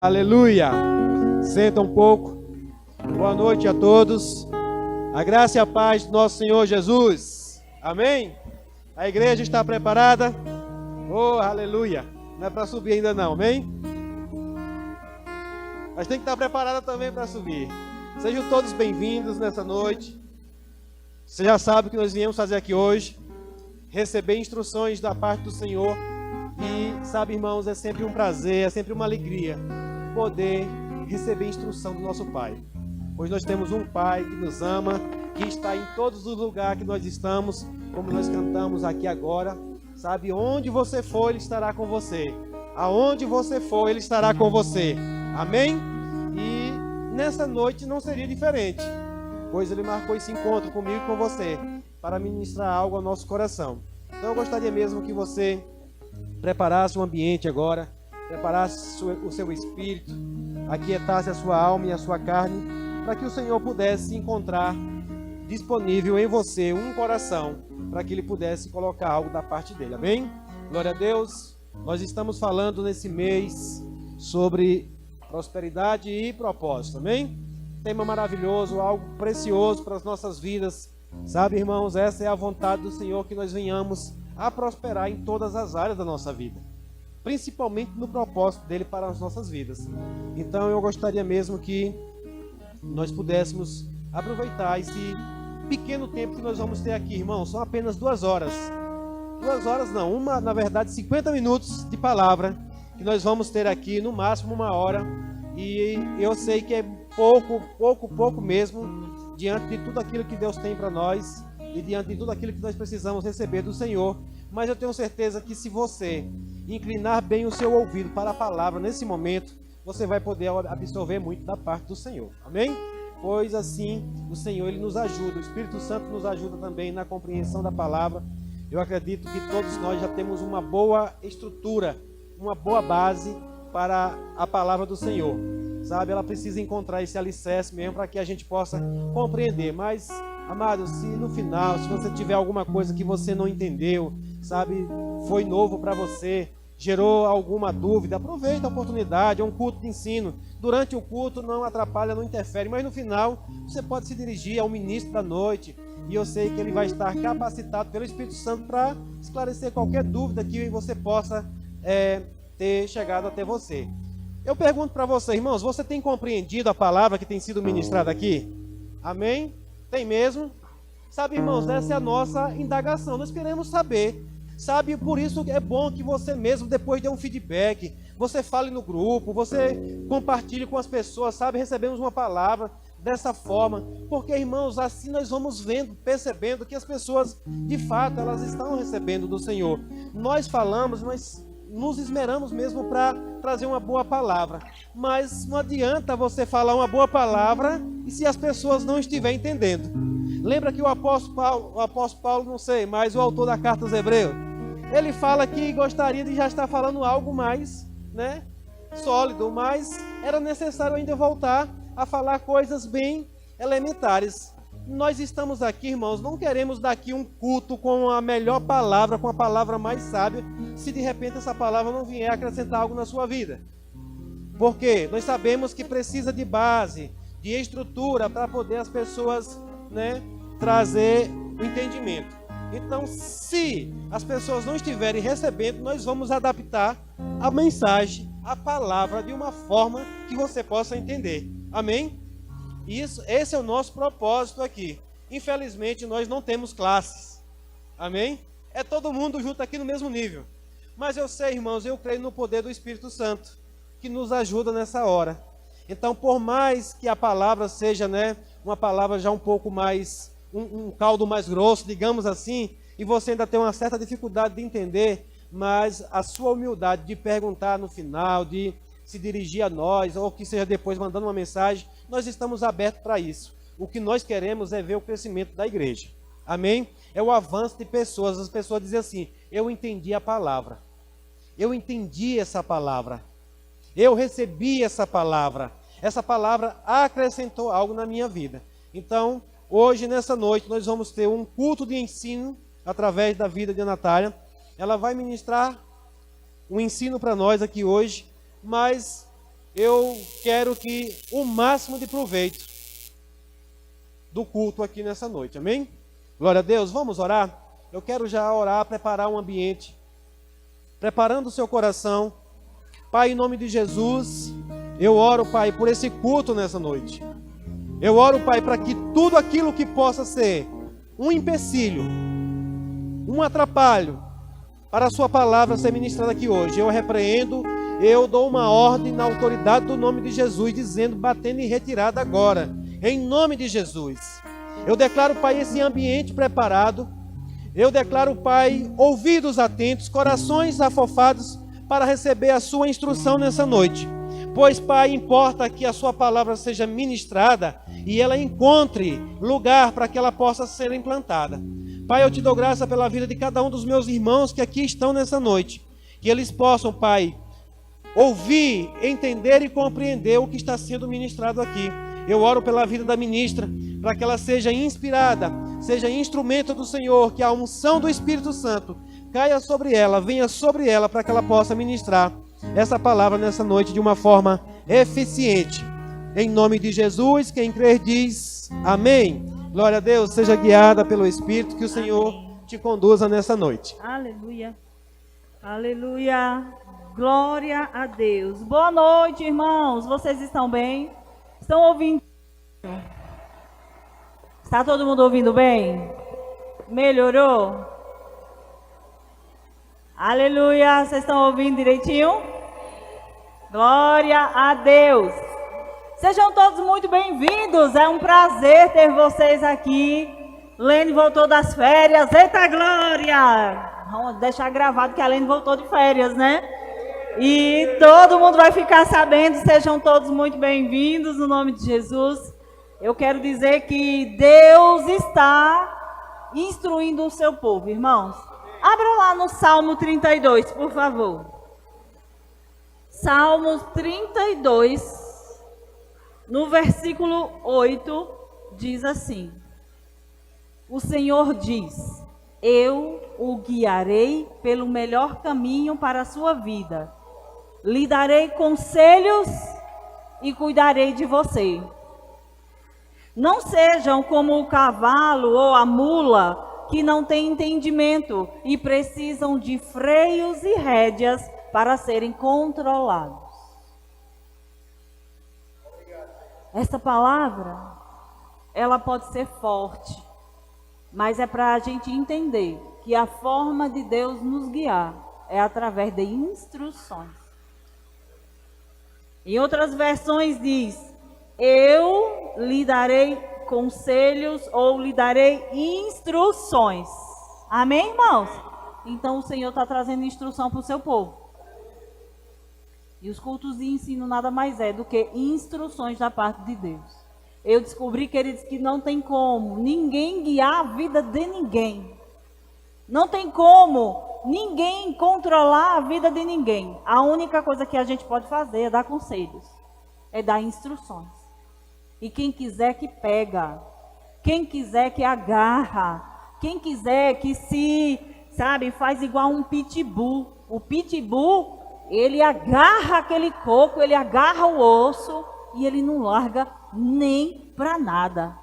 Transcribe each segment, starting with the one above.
Aleluia! Senta um pouco. Boa noite a todos. A graça e a paz do nosso Senhor Jesus. Amém? A igreja está preparada? Oh, aleluia! Não é para subir ainda não, amém? Mas tem que estar preparada também para subir. Sejam todos bem-vindos nessa noite. Você já sabe o que nós viemos fazer aqui hoje. Receber instruções da parte do Senhor. E sabe, irmãos, é sempre um prazer, é sempre uma alegria poder receber instrução do nosso Pai. Pois nós temos um Pai que nos ama, que está em todos os lugares que nós estamos, como nós cantamos aqui agora. Sabe, onde você for, Ele estará com você. Aonde você for, Ele estará com você. Amém? E nessa noite não seria diferente, pois Ele marcou esse encontro comigo e com você, para ministrar algo ao nosso coração. Então eu gostaria mesmo que você preparasse o ambiente agora, preparasse o seu espírito, aquietasse a sua alma e a sua carne, para que o Senhor pudesse encontrar disponível em você um coração, para que Ele pudesse colocar algo da parte dele, amém? Glória a Deus. Nós estamos falando nesse mês sobre prosperidade e propósito, amém? Tema maravilhoso, algo precioso para as nossas vidas, sabe, irmãos? Essa é a vontade do Senhor, que nós venhamos a prosperar em todas as áreas da nossa vida, principalmente no propósito dele para as nossas vidas. Então eu gostaria mesmo que nós pudéssemos aproveitar esse pequeno tempo que nós vamos ter aqui, irmãos. São apenas 2 horas. 2 horas não, na verdade 50 minutos de palavra que nós vamos ter aqui, no máximo 1 hora. E eu sei que é pouco mesmo, diante de tudo aquilo que Deus tem para nós e diante de tudo aquilo que nós precisamos receber do Senhor. Mas eu tenho certeza que se você inclinar bem o seu ouvido para a palavra nesse momento, você vai poder absorver muito da parte do Senhor. Amém? Pois assim, o Senhor, Ele nos ajuda, o Espírito Santo nos ajuda também na compreensão da palavra. Eu acredito que todos nós já temos uma boa estrutura, uma boa base para a palavra do Senhor. Sabe, ela precisa encontrar esse alicerce mesmo para que a gente possa compreender. Mas, amado, se no final, se você tiver alguma coisa que você não entendeu, sabe, foi novo para você, gerou alguma dúvida, aproveita a oportunidade. É um culto de ensino. Durante o culto não atrapalha, não interfere, mas no final você pode se dirigir ao ministro da noite, e eu sei que ele vai estar capacitado pelo Espírito Santo para esclarecer qualquer dúvida que você possa ter chegado até você. Eu pergunto para você, irmãos, você tem compreendido a palavra que tem sido ministrada aqui? Amém? Tem mesmo? Sabe, irmãos, essa é a nossa indagação. Nós queremos saber. Sabe, por isso é bom que você mesmo depois dê um feedback. Você fale no grupo, você compartilhe com as pessoas, sabe? Recebemos uma palavra dessa forma. Porque, irmãos, assim nós vamos vendo, percebendo que as pessoas, de fato, elas estão recebendo do Senhor. Nós falamos, nós nos esmeramos mesmo para trazer uma boa palavra. Mas não adianta você falar uma boa palavra e se as pessoas não estiverem entendendo. Lembra que o apóstolo Paulo, não sei, mas o autor da carta aos Hebreus, ele fala que gostaria de já estar falando algo mais, sólido, mas era necessário ainda voltar a falar coisas bem elementares. Nós estamos aqui, irmãos, não queremos daqui um culto com a melhor palavra, com a palavra mais sábia, se de repente essa palavra não vier acrescentar algo na sua vida. Porque nós sabemos que precisa de base, de estrutura, para poder as pessoas, trazer o entendimento. Então, se as pessoas não estiverem recebendo, nós vamos adaptar a mensagem, a palavra, de uma forma que você possa entender. Amém? Esse é o nosso propósito aqui. Infelizmente, nós não temos classes. Amém? É todo mundo junto aqui no mesmo nível. Mas eu sei, irmãos, eu creio no poder do Espírito Santo, que nos ajuda nessa hora. Então, por mais que a palavra seja, uma palavra já um pouco mais, um caldo mais grosso, digamos assim, e você ainda tem uma certa dificuldade de entender, mas a sua humildade de perguntar no final, de se dirigir a nós, ou que seja depois mandando uma mensagem, nós estamos abertos para isso. O que nós queremos é ver o crescimento da igreja. Amém? É o avanço de pessoas. As pessoas dizem assim: eu entendi a palavra. Eu entendi essa palavra. Eu recebi essa palavra. Essa palavra acrescentou algo na minha vida. Então, hoje, nessa noite, nós vamos ter um culto de ensino através da vida de Natália. Ela vai ministrar um ensino para nós aqui hoje, mas eu quero que o máximo de proveito do culto aqui nessa noite, amém? Glória a Deus, vamos orar? Eu quero já orar, preparar um ambiente, preparando o seu coração. Pai, em nome de Jesus, eu oro, Pai, por esse culto nessa noite. Eu oro, Pai, para que tudo aquilo que possa ser um empecilho, um atrapalho para a sua palavra ser ministrada aqui hoje, eu repreendo, eu dou uma ordem na autoridade do nome de Jesus, dizendo, batendo em retirada agora, em nome de Jesus. Eu declaro, Pai, esse ambiente preparado. Eu declaro, Pai, ouvidos atentos, corações afofados para receber a sua instrução nessa noite. Pois, Pai, importa que a sua palavra seja ministrada e ela encontre lugar para que ela possa ser implantada. Pai, eu te dou graça pela vida de cada um dos meus irmãos que aqui estão nessa noite. Que eles possam, Pai, ouvir, entender e compreender o que está sendo ministrado aqui. Eu oro pela vida da ministra, para que ela seja inspirada, seja instrumento do Senhor, que a unção do Espírito Santo caia sobre ela, venha sobre ela, para que ela possa ministrar essa palavra nessa noite de uma forma eficiente. Em nome de Jesus, quem crer diz amém. Glória a Deus, seja guiada pelo Espírito, que o Senhor te conduza nessa noite. Aleluia, aleluia, glória a Deus. Boa noite, irmãos, vocês estão bem? Estão ouvindo? Está todo mundo ouvindo bem? Melhorou? Aleluia, vocês estão ouvindo direitinho? Glória a Deus. Sejam todos muito bem-vindos, é um prazer ter vocês aqui. Lene voltou das férias, eita glória! Vamos deixar gravado que a Lene voltou de férias, né? E todo mundo vai ficar sabendo, sejam todos muito bem-vindos no nome de Jesus. Eu quero dizer que Deus está instruindo o seu povo, irmãos. Abra lá no Salmo 32, por favor. Salmo 32, no versículo 8, diz assim: o Senhor diz, eu o guiarei pelo melhor caminho para a sua vida. Lhe darei conselhos e cuidarei de você. Não sejam como o cavalo ou a mula, que não têm entendimento e precisam de freios e rédeas para serem controlados. Essa palavra, ela pode ser forte, mas é para a gente entender que a forma de Deus nos guiar é através de instruções. Em outras versões diz, eu lhe darei conselhos ou lhe darei instruções. Amém, irmãos? Então o Senhor está trazendo instrução para o seu povo. E os cultos de ensino nada mais é do que instruções da parte de Deus. Eu descobri, queridos, que não tem como ninguém guiar a vida de ninguém. Não tem como ninguém controlar a vida de ninguém. A única coisa que a gente pode fazer é dar conselhos, é dar instruções. E quem quiser que pega, quem quiser que agarra, quem quiser que se, sabe, faz igual um pitbull. O pitbull, ele agarra aquele coco, ele agarra o osso e ele não larga nem para nada.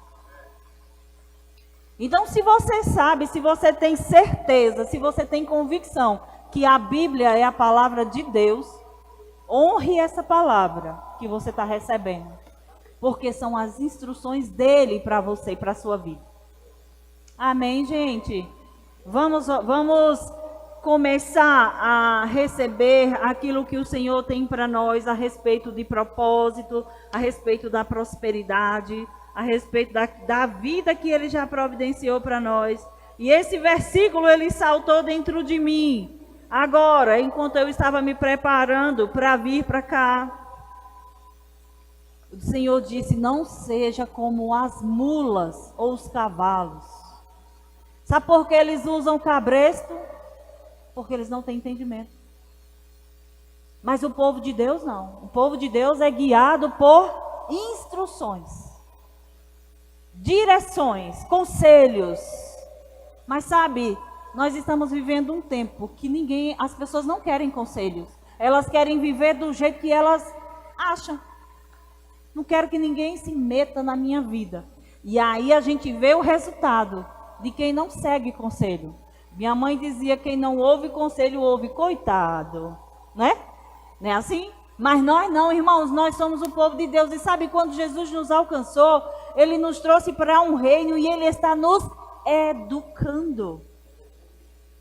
Então, se você sabe, se você tem certeza, se você tem convicção que a Bíblia é a palavra de Deus, honre essa palavra que você está recebendo, porque são as instruções dele para você e para a sua vida. Amém, gente? Vamos começar a receber aquilo que o Senhor tem para nós a respeito de propósito, a respeito da prosperidade, a respeito da vida que Ele já providenciou para nós. E esse versículo, ele saltou dentro de mim, agora, enquanto eu estava me preparando para vir para cá. O Senhor disse, não seja como as mulas ou os cavalos. Sabe por que eles usam cabresto? Porque eles não têm entendimento. Mas o povo de Deus não. O povo de Deus é guiado por instruções, direções, conselhos. Mas sabe, nós estamos vivendo um tempo que as pessoas não querem conselhos. Elas querem viver do jeito que elas Acha. Não quero que ninguém se meta na minha vida. E aí a gente vê o resultado de quem não segue conselho. Minha mãe dizia, quem não ouve conselho, ouve, coitado. Né? Não é assim? Mas nós não, irmãos, nós somos o povo de Deus. E sabe, quando Jesus nos alcançou, Ele nos trouxe para um reino e Ele está nos educando.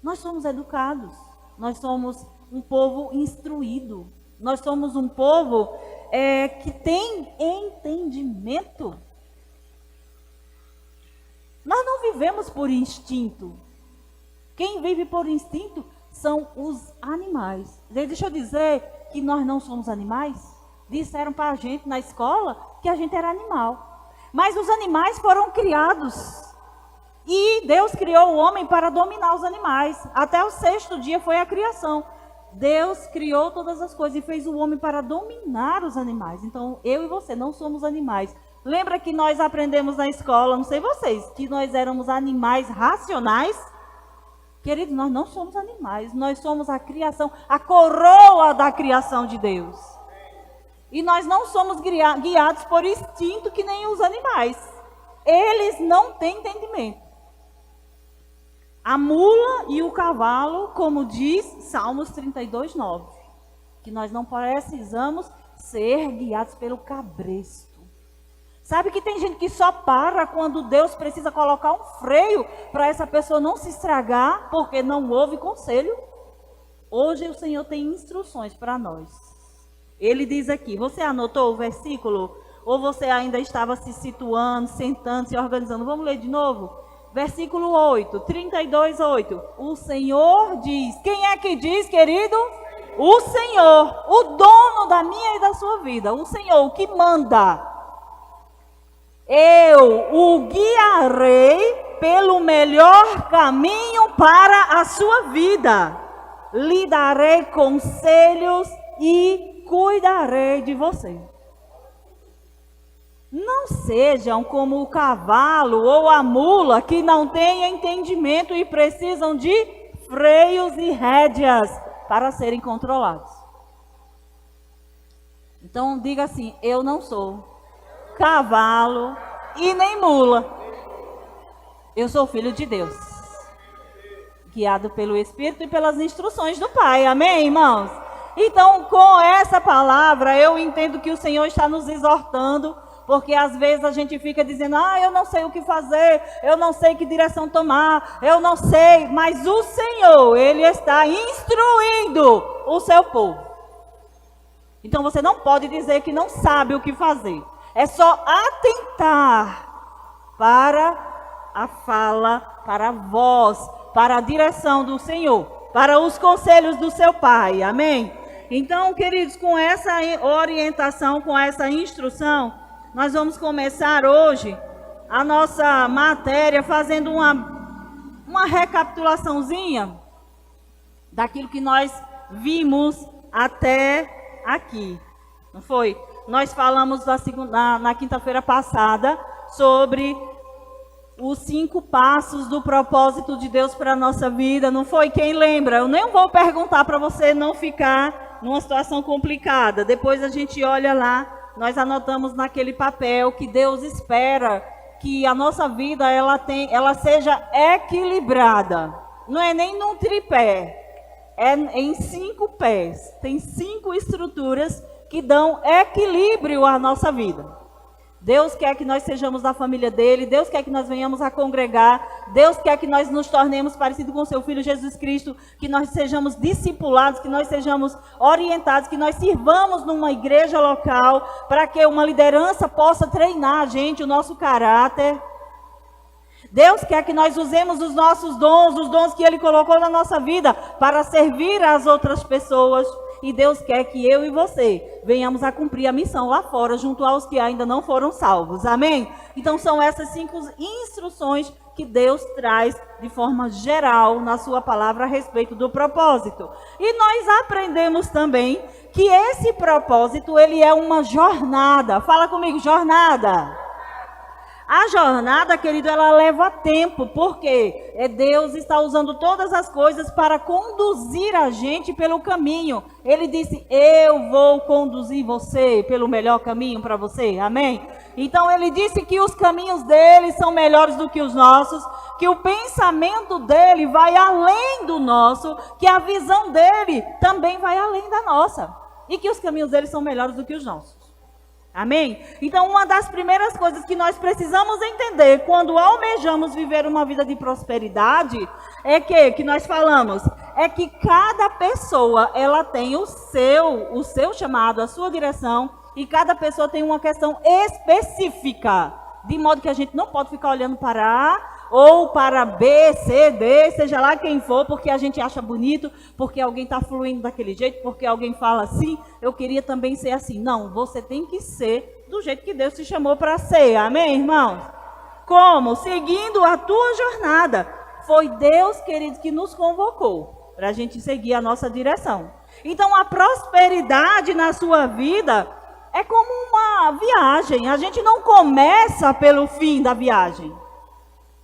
Nós somos educados. Nós somos um povo instruído. Nós somos um povo que tem entendimento. Nós não vivemos por instinto. Quem vive por instinto são os animais. Deixa eu dizer que nós não somos animais. Disseram para a gente na escola que a gente era animal. Mas os animais foram criados. E Deus criou o homem para dominar os animais. Até o 6º dia foi a criação. Deus criou todas as coisas e fez o homem para dominar os animais. Então, eu e você não somos animais. Lembra que nós aprendemos na escola, não sei vocês, que nós éramos animais racionais? Querido, nós não somos animais. Nós somos a criação, a coroa da criação de Deus. E nós não somos guiados por instinto que nem os animais. Eles não têm entendimento. A mula e o cavalo, como diz Salmos 32:9, que nós não precisamos ser guiados pelo cabresto. Sabe que tem gente que só para quando Deus precisa colocar um freio para essa pessoa não se estragar, porque não ouve conselho? Hoje o Senhor tem instruções para nós. Ele diz aqui, você anotou o versículo? Ou você ainda estava se situando, sentando, se organizando? Vamos ler de novo? Versículo 8, 32:8. O Senhor diz. Quem é que diz, querido? O Senhor, o dono da minha e da sua vida. O Senhor, o que manda. Eu o guiarei pelo melhor caminho para a sua vida. Lhe darei conselhos e cuidarei de você. Não sejam como o cavalo ou a mula que não têm entendimento e precisam de freios e rédeas para serem controlados. Então diga assim, eu não sou cavalo e nem mula. Eu sou filho de Deus, guiado pelo Espírito e pelas instruções do Pai. Amém, irmãos? Então, com essa palavra, eu entendo que o Senhor está nos exortando. Porque às vezes a gente fica dizendo, eu não sei o que fazer, eu não sei que direção tomar, eu não sei. Mas o Senhor, Ele está instruindo o seu povo. Então você não pode dizer que não sabe o que fazer. É só atentar para a fala, para a voz, para a direção do Senhor, para os conselhos do seu Pai. Amém? Então, queridos, com essa orientação, com essa instrução, nós vamos começar hoje a nossa matéria fazendo uma recapitulaçãozinha daquilo que nós vimos até aqui. Não foi? Nós falamos na quinta-feira passada sobre os 5 passos do propósito de Deus para a nossa vida. Não foi? Quem lembra? Eu nem vou perguntar para você não ficar numa situação complicada. Depois a gente olha lá. Nós anotamos naquele papel que Deus espera que a nossa vida ela seja equilibrada. Não é nem num tripé, é em 5 pés. Tem 5 estruturas que dão equilíbrio à nossa vida. Deus quer que nós sejamos da família dele, Deus quer que nós venhamos a congregar, Deus quer que nós nos tornemos parecidos com o seu Filho Jesus Cristo, que nós sejamos discipulados, que nós sejamos orientados, que nós sirvamos numa igreja local, para que uma liderança possa treinar a gente, o nosso caráter. Deus quer que nós usemos os nossos dons, os dons que Ele colocou na nossa vida, para servir às outras pessoas. E Deus quer que eu e você venhamos a cumprir a missão lá fora, junto aos que ainda não foram salvos. Amém? Então são essas 5 instruções que Deus traz de forma geral na sua palavra a respeito do propósito. E nós aprendemos também que esse propósito, ele é uma jornada. Fala comigo, jornada. A jornada, querido, ela leva tempo, porque Deus está usando todas as coisas para conduzir a gente pelo caminho. Ele disse, eu vou conduzir você pelo melhor caminho para você, amém? Então ele disse que os caminhos dele são melhores do que os nossos, que o pensamento dele vai além do nosso, que a visão dele também vai além da nossa, e que os caminhos dele são melhores do que os nossos. Amém? Então, uma das primeiras coisas que nós precisamos entender quando almejamos viver uma vida de prosperidade é que nós falamos, é que cada pessoa, ela tem o seu chamado, a sua direção, e cada pessoa tem uma questão específica, de modo que a gente não pode ficar olhando para A ou para B, C, D, seja lá quem for, porque a gente acha bonito, porque alguém está fluindo daquele jeito, porque alguém fala assim, eu queria também ser assim. Não, você tem que ser do jeito que Deus te chamou para ser, amém, irmãos? Como? Seguindo a tua jornada. Foi Deus, querido, que nos convocou para a gente seguir a nossa direção. Então, a prosperidade na sua vida é como uma viagem. A gente não começa pelo fim da viagem.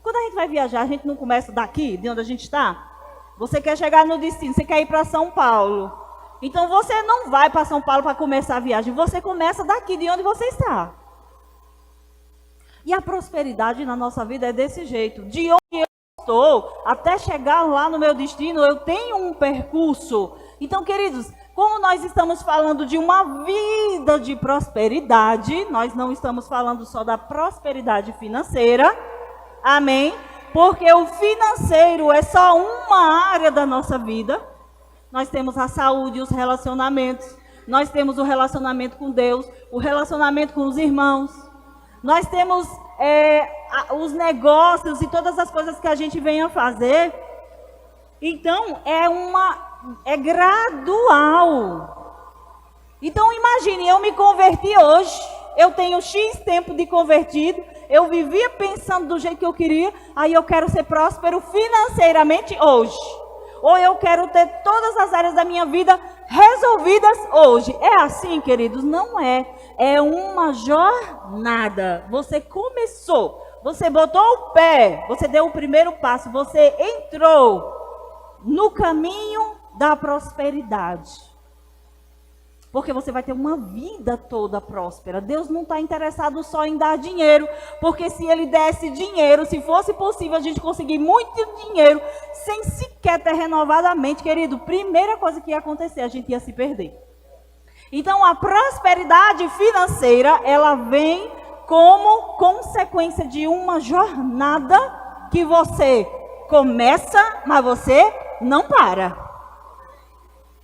Quando a gente vai viajar, a gente não começa daqui, de onde a gente está. Você quer chegar no destino, você quer ir para São Paulo. Então você não vai para São Paulo para começar a viagem, você começa daqui, de onde você está. E a prosperidade na nossa vida é desse jeito. De onde eu estou, até chegar lá no meu destino, eu tenho um percurso. Então, queridos, como nós estamos falando de uma vida de prosperidade, nós não estamos falando só da prosperidade financeira, amém? Porque o financeiro é só uma área da nossa vida. Nós temos a saúde, os relacionamentos. Nós temos o relacionamento com Deus, o relacionamento com os irmãos. Nós temos os negócios e todas as coisas que a gente vem a fazer. Então, é gradual. Então, imagine, eu me converti hoje. Eu tenho X tempo de convertido. Eu vivia pensando do jeito que eu queria, aí eu quero ser próspero financeiramente hoje. Ou eu quero ter todas as áreas da minha vida resolvidas hoje. É assim, queridos? Não é. É uma jornada. Você começou, você botou o pé, você deu o primeiro passo, você entrou no caminho da prosperidade. Porque você vai ter uma vida toda próspera. Deus não está interessado só em dar dinheiro. Porque se Ele desse dinheiro, se fosse possível a gente conseguir muito dinheiro, sem sequer ter renovado a mente, querido, primeira coisa que ia acontecer, a gente ia se perder. Então, a prosperidade financeira, ela vem como consequência de uma jornada que você começa, mas você não para.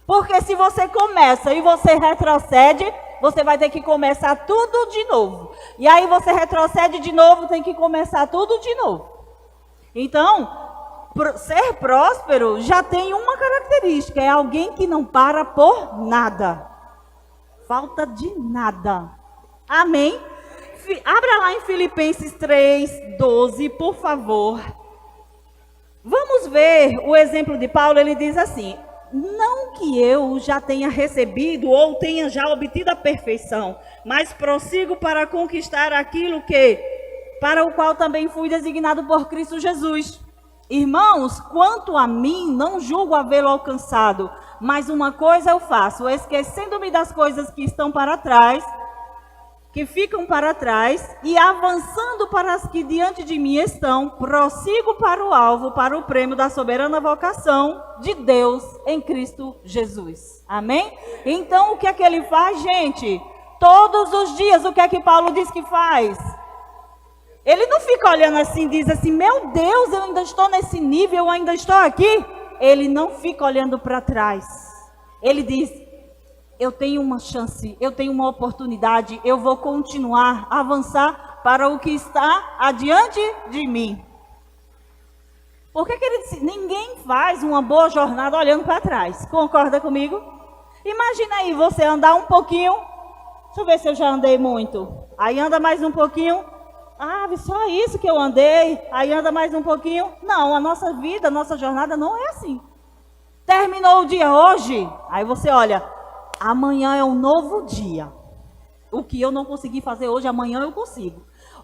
Porque se você começa e você retrocede, você vai ter que começar tudo de novo. E aí você retrocede de novo, tem que começar tudo de novo. Então, ser próspero já tem uma característica, é alguém que não para por nada. Falta de nada. Amém? Abra lá em Filipenses 3:12, por favor. Vamos ver o exemplo de Paulo, ele diz assim: não que eu já tenha recebido ou tenha já obtido a perfeição, mas prossigo para conquistar aquilo para o qual também fui designado por Cristo Jesus. Irmãos, quanto a mim, não julgo havê-lo alcançado, mas uma coisa eu faço, esquecendo-me das coisas que estão para trás, que ficam para trás, e avançando para as que diante de mim estão, prossigo para o alvo, para o prêmio da soberana vocação de Deus em Cristo Jesus. Amém? Então, o que é que ele faz, gente? Todos os dias, o que é que Paulo diz que faz? Ele não fica olhando assim e diz assim, meu Deus, eu ainda estou nesse nível, eu ainda estou aqui. Ele não fica olhando para trás. Ele diz, eu tenho uma chance, eu tenho uma oportunidade, eu vou continuar a avançar para o que está adiante de mim. Porque ele disse, ninguém faz uma boa jornada olhando para trás. Concorda comigo? Imagina aí você andar um pouquinho, deixa eu ver se eu já andei muito. Aí anda mais um pouquinho, só isso que eu andei, aí anda mais um pouquinho. Não, a nossa vida, a nossa jornada não é assim. Terminou o dia hoje, aí você olha, amanhã é um novo dia. O que eu não consegui fazer hoje, amanhã eu consigo.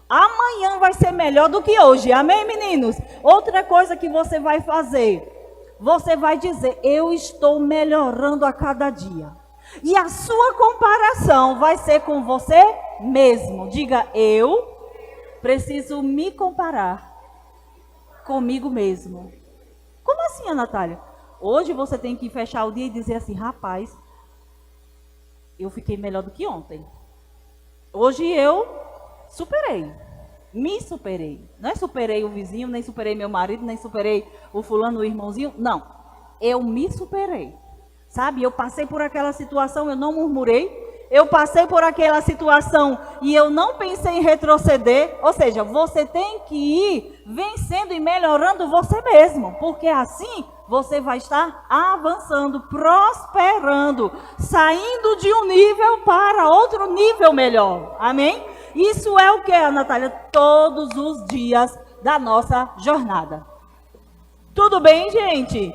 Amanhã vai ser melhor do que hoje. Amém, meninos? Outra coisa que você vai fazer, você vai dizer, eu estou melhorando a cada dia. E a sua comparação vai ser com você mesmo. Diga, eu preciso me comparar comigo mesmo. Como assim, Ana Natália? Hoje você tem que fechar o dia e dizer assim, rapaz, eu fiquei melhor do que ontem. Hoje eu superei, me superei. Não é superei o vizinho, nem superei meu marido, nem superei o fulano, o irmãozinho. Não, eu me superei. Sabe, eu passei por aquela situação, eu não murmurei. Eu passei por aquela situação e eu não pensei em retroceder. Ou seja, você tem que ir vencendo e melhorando você mesmo. Porque assim você vai estar avançando, prosperando, saindo de um nível para outro nível melhor. Amém? Isso é o que, Natália? Todos os dias da nossa jornada. Tudo bem, gente?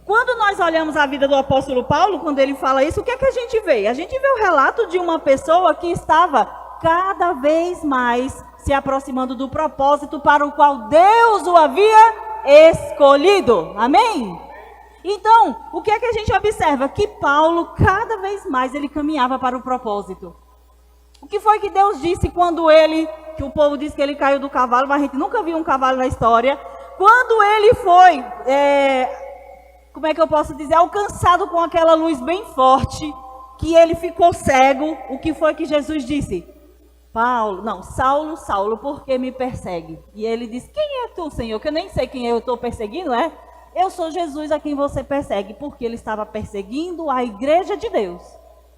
Quando nós olhamos a vida do apóstolo Paulo, quando ele fala isso, o que é que a gente vê? A gente vê o relato de uma pessoa que estava cada vez mais se aproximando do propósito para o qual Deus o havia escolhido. Amém? Então, o que é que a gente observa? Que Paulo, cada vez mais, ele caminhava para o propósito. O que foi que Deus disse quando ele, que o povo disse que ele caiu do cavalo, mas a gente nunca viu um cavalo na história. Quando ele foi... como é que eu posso dizer, alcançado com aquela luz bem forte, que ele ficou cego, o que foi que Jesus disse? Saulo, Saulo, por que me persegue? E ele disse, quem é tu, Senhor? Que eu nem sei quem eu estou perseguindo, é? Eu sou Jesus a quem você persegue, porque ele estava perseguindo a igreja de Deus.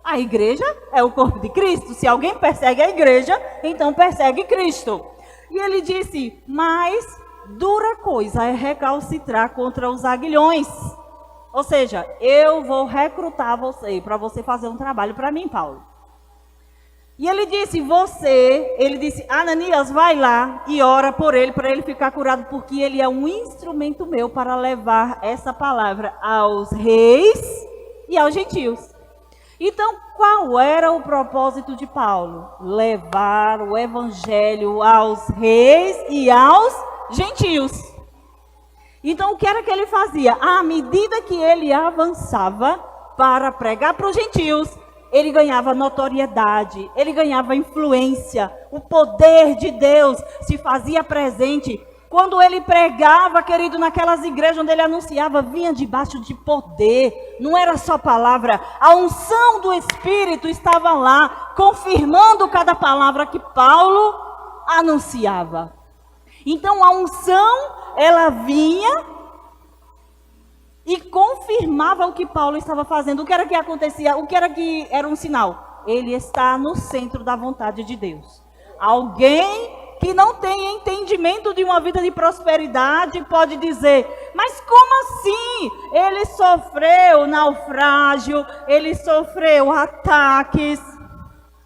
A igreja é o corpo de Cristo. Se alguém persegue a igreja, então persegue Cristo. E ele disse, mas dura coisa é recalcitrar contra os aguilhões. Ou seja, eu vou recrutar você para você fazer um trabalho para mim, Paulo. E ele disse, Ananias, vai lá e ora por ele, para ele ficar curado, porque ele é um instrumento meu para levar essa palavra aos reis e aos gentios. Então, qual era o propósito de Paulo? Levar o evangelho aos reis e aos gentios. Então, o que era que ele fazia? À medida que ele avançava para pregar para os gentios, ele ganhava notoriedade, ele ganhava influência, o poder de Deus se fazia presente. Quando ele pregava, querido, naquelas igrejas onde ele anunciava, vinha debaixo de poder, não era só palavra. A unção do Espírito estava lá, confirmando cada palavra que Paulo anunciava. Então, a unção, ela vinha e confirmava o que Paulo estava fazendo. O que era que acontecia? O que era que era um sinal? Ele está no centro da vontade de Deus. Alguém que não tem entendimento de uma vida de prosperidade pode dizer, mas como assim? Ele sofreu naufrágio, ele sofreu ataques.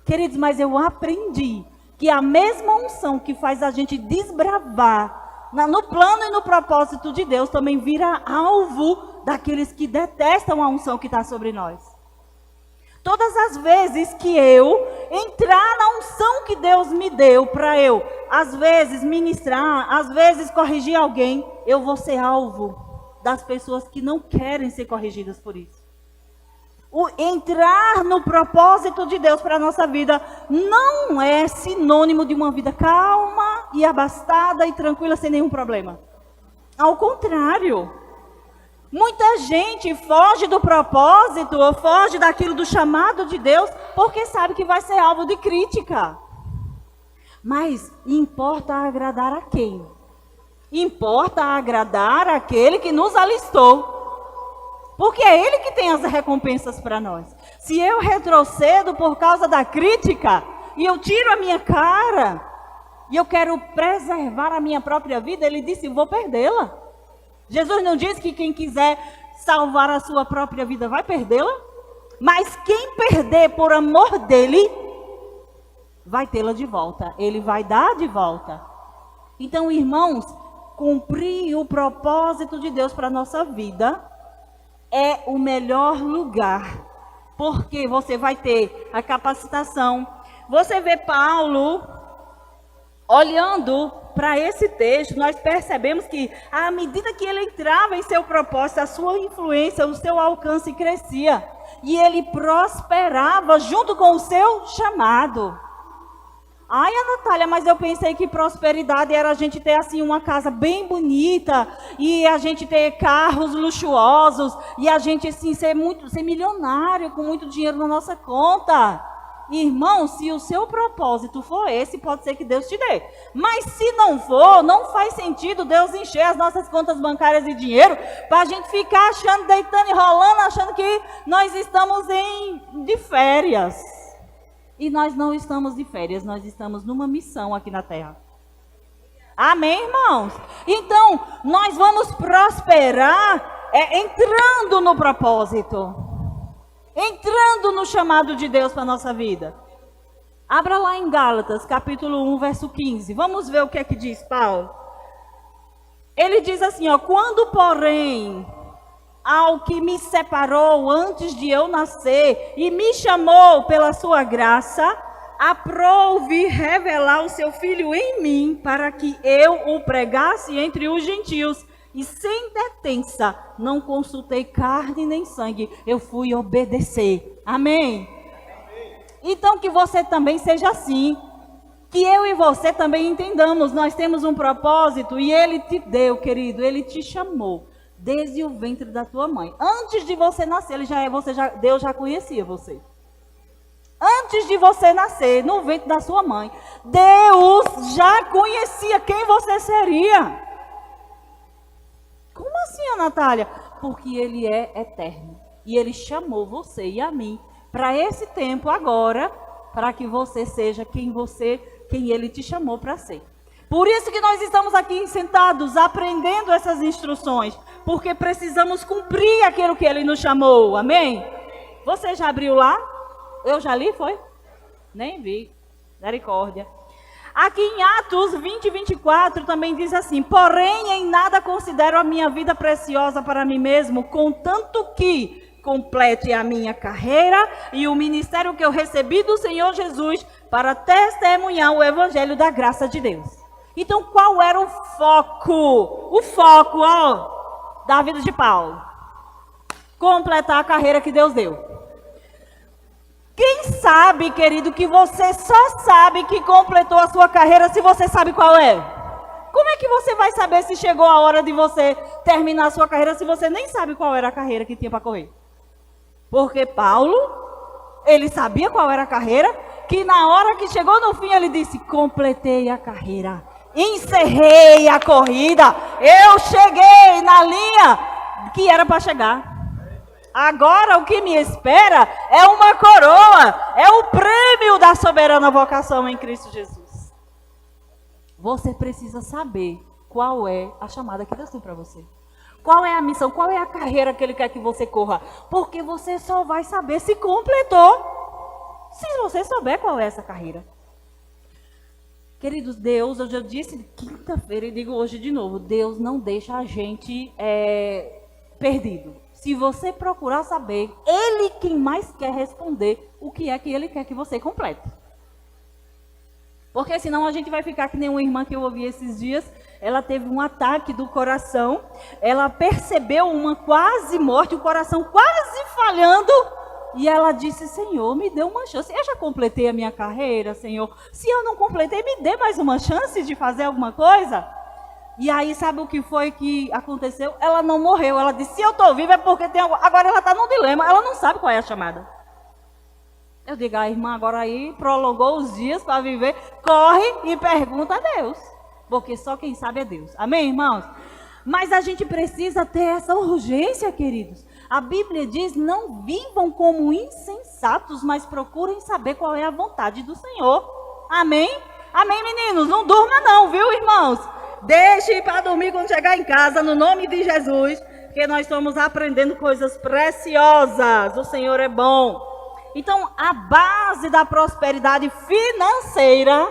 Queridos, mas eu aprendi que a mesma unção que faz a gente desbravar no plano e no propósito de Deus também vira alvo daqueles que detestam a unção que está sobre nós. Todas as vezes que eu entrar na unção que Deus me deu para eu, às vezes ministrar, às vezes corrigir alguém, eu vou ser alvo das pessoas que não querem ser corrigidas por isso. O entrar no propósito de Deus para a nossa vida não é sinônimo de uma vida calma e abastada e tranquila sem nenhum problema. Ao contrário, muita gente foge do propósito ou foge daquilo do chamado de Deus porque sabe que vai ser alvo de crítica. Mas importa agradar a quem? Importa agradar aquele que nos alistou. Porque é Ele que tem as recompensas para nós. Se eu retrocedo por causa da crítica, e eu tiro a minha cara, e eu quero preservar a minha própria vida, Ele disse, vou perdê-la. Jesus não disse que quem quiser salvar a sua própria vida vai perdê-la? Mas quem perder por amor dEle, vai tê-la de volta. Ele vai dar de volta. Então, irmãos, cumprir o propósito de Deus para a nossa vida é o melhor lugar, porque você vai ter a capacitação, você vê Paulo olhando para esse texto, nós percebemos que à medida que ele entrava em seu propósito, a sua influência, o seu alcance crescia. E ele prosperava junto com o seu chamado. Ai, Natália, mas eu pensei que prosperidade era a gente ter assim uma casa bem bonita, e a gente ter carros luxuosos, e a gente assim ser milionário, com muito dinheiro na nossa conta. Irmão, se o seu propósito for esse, pode ser que Deus te dê. Mas se não for, não faz sentido Deus encher as nossas contas bancárias de dinheiro para a gente ficar achando, deitando e rolando, achando que nós estamos de férias. E nós não estamos de férias, nós estamos numa missão aqui na terra. Amém, irmãos? Então, nós vamos prosperar entrando no propósito. Entrando no chamado de Deus para a nossa vida. Abra lá em Gálatas, capítulo 1, verso 15. Vamos ver o que é que diz Paulo. Ele diz assim, ó: quando, porém, ao que me separou antes de eu nascer e me chamou pela sua graça, aprouve revelar o seu Filho em mim, para que eu o pregasse entre os gentios. E sem detença, não consultei carne nem sangue, eu fui obedecer. Amém? Então que você também seja assim. Que eu e você também entendamos, nós temos um propósito e Ele te deu, querido, Ele te chamou desde o ventre da tua mãe. Antes de você nascer, Deus já conhecia você. Antes de você nascer, no ventre da sua mãe, Deus já conhecia quem você seria. Como assim, Natália? Porque Ele é eterno. E Ele chamou você e a mim para esse tempo agora, para que você seja quem Ele te chamou para ser. Por isso que nós estamos aqui sentados, aprendendo essas instruções. Porque precisamos cumprir aquilo que Ele nos chamou. Amém? Você já abriu lá? Eu já li, foi? Nem vi. Misericórdia. Aqui em Atos 20, 24 também diz assim: porém em nada considero a minha vida preciosa para mim mesmo, contanto que complete a minha carreira e o ministério que eu recebi do Senhor Jesus para testemunhar o evangelho da graça de Deus. Então qual era o foco? O foco, da vida de Paulo? Completar a carreira que Deus deu. Quem sabe, querido, que você só sabe que completou a sua carreira se você sabe qual é? Como é que você vai saber se chegou a hora de você terminar a sua carreira se você nem sabe qual era a carreira que tinha para correr? Porque Paulo, ele sabia qual era a carreira, que na hora que chegou no fim ele disse: completei a carreira, encerrei a corrida, eu cheguei na linha que era para chegar. Agora o que me espera é uma coroa, é o prêmio da soberana vocação em Cristo Jesus. Você precisa saber qual é a chamada que Deus tem para você. Qual é a missão, qual é a carreira que Ele quer que você corra. Porque você só vai saber se completou, se você souber qual é essa carreira. Queridos, Deus, eu já disse quinta-feira e digo hoje de novo, Deus não deixa a gente perdido. Se você procurar saber, Ele quem mais quer responder o que é que Ele quer que você complete. Porque senão a gente vai ficar que nem uma irmã que eu ouvi esses dias. Ela teve um ataque do coração. Ela percebeu uma quase morte, o coração quase falhando. E ela disse: Senhor, me dê uma chance. Eu já completei a minha carreira, Senhor. Se eu não completei, me dê mais uma chance de fazer alguma coisa. E aí, sabe o que foi que aconteceu? Ela não morreu. Ela disse: se eu estou viva é porque tem algo. Agora ela está num dilema. Ela não sabe qual é a chamada. Eu digo: a irmã agora aí prolongou os dias para viver. Corre e pergunta a Deus. Porque só quem sabe é Deus. Amém, irmãos? Mas a gente precisa ter essa urgência, queridos. A Bíblia diz: não vivam como insensatos, mas procurem saber qual é a vontade do Senhor. Amém? Amém, meninos? Não durma não, viu, irmãos? Deixe para dormir quando chegar em casa, no nome de Jesus, porque nós estamos aprendendo coisas preciosas. O Senhor é bom. Então, a base da prosperidade financeira,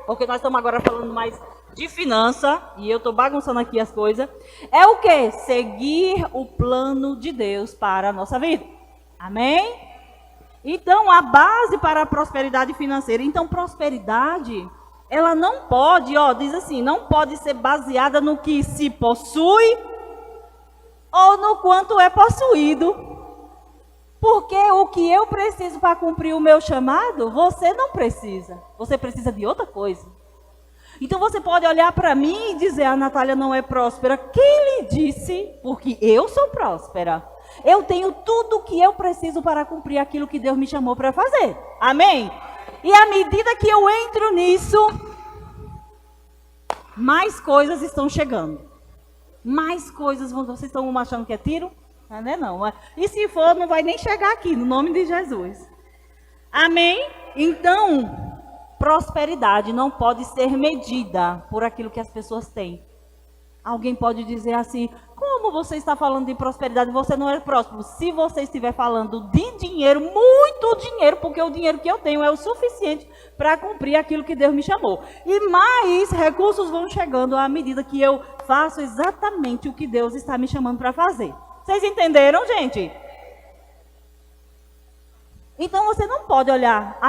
porque nós estamos agora falando mais de finança, e eu estou bagunçando aqui as coisas, é o quê? Seguir o plano de Deus para a nossa vida. Amém? Então, a base para a prosperidade financeira. Então, prosperidade, ela não pode, diz assim, não pode ser baseada no que se possui ou no quanto é possuído. Porque o que eu preciso para cumprir o meu chamado, você não precisa. Você precisa de outra coisa. Então você pode olhar para mim e dizer, a Natália não é próspera. Quem lhe disse? Porque eu sou próspera. Eu tenho tudo o que eu preciso para cumprir aquilo que Deus me chamou para fazer. Amém? E à medida que eu entro nisso, mais coisas estão chegando. Mais coisas vão... Vocês estão achando que é tiro? Não é não. E se for, não vai nem chegar aqui, no nome de Jesus. Amém? Então, prosperidade não pode ser medida por aquilo que as pessoas têm. Alguém pode dizer assim, como você está falando de prosperidade, você não é próspero? Se você estiver falando de dinheiro, muito dinheiro, porque o dinheiro que eu tenho é o suficiente para cumprir aquilo que Deus me chamou. E mais recursos vão chegando à medida que eu faço exatamente o que Deus está me chamando para fazer. Vocês entenderam, gente? Então você não pode olhar,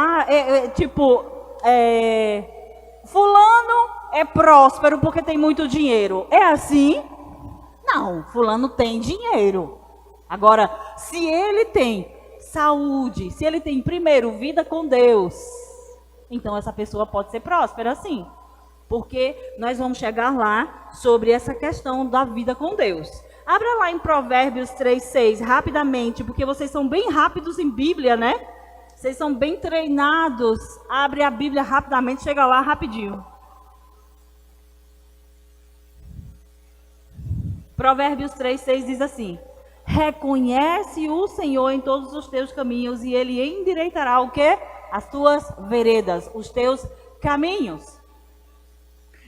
fulano é próspero porque tem muito dinheiro. É assim? Não, fulano tem dinheiro. Agora, se ele tem saúde, se ele tem primeiro vida com Deus, então essa pessoa pode ser próspera, sim. Porque nós vamos chegar lá sobre essa questão da vida com Deus. Abra lá em Provérbios 3:6, rapidamente, porque vocês são bem rápidos em Bíblia, né? Vocês são bem treinados. Abre a Bíblia rapidamente, chega lá rapidinho. Provérbios 3:6 diz assim: reconhece o Senhor em todos os teus caminhos e Ele endireitará o quê? As tuas veredas, os teus caminhos.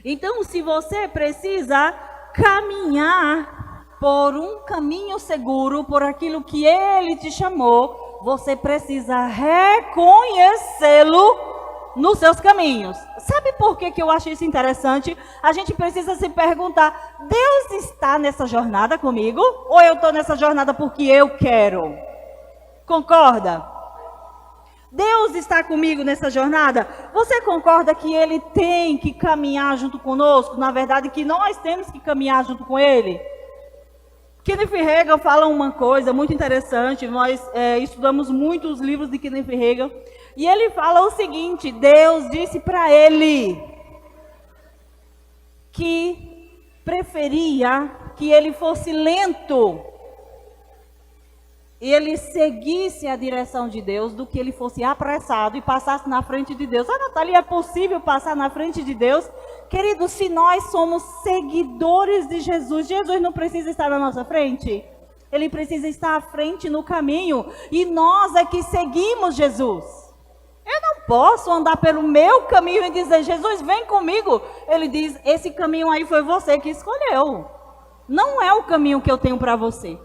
Então, se você precisa caminhar por um caminho seguro, por aquilo que Ele te chamou, você precisa reconhecê-lo nos seus caminhos. Sabe por que eu acho isso interessante? A gente precisa se perguntar, Deus está nessa jornada comigo? Ou eu estou nessa jornada porque eu quero? Concorda? Deus está comigo nessa jornada? Você concorda que Ele tem que caminhar junto conosco? Na verdade, que nós temos que caminhar junto com Ele? Kenneth Hagin fala uma coisa muito interessante, nós estudamos muito os livros de Kenneth Hagin, e ele fala o seguinte, Deus disse para ele que preferia que ele fosse lento e ele seguisse a direção de Deus do que ele fosse apressado e passasse na frente de Deus. Natália, é possível passar na frente de Deus? Queridos, se nós somos seguidores de Jesus, Jesus não precisa estar na nossa frente. Ele precisa estar à frente no caminho. E nós é que seguimos Jesus. Eu não posso andar pelo meu caminho e dizer, Jesus, vem comigo. Ele diz, esse caminho aí foi você que escolheu. Não é o caminho que eu tenho para você.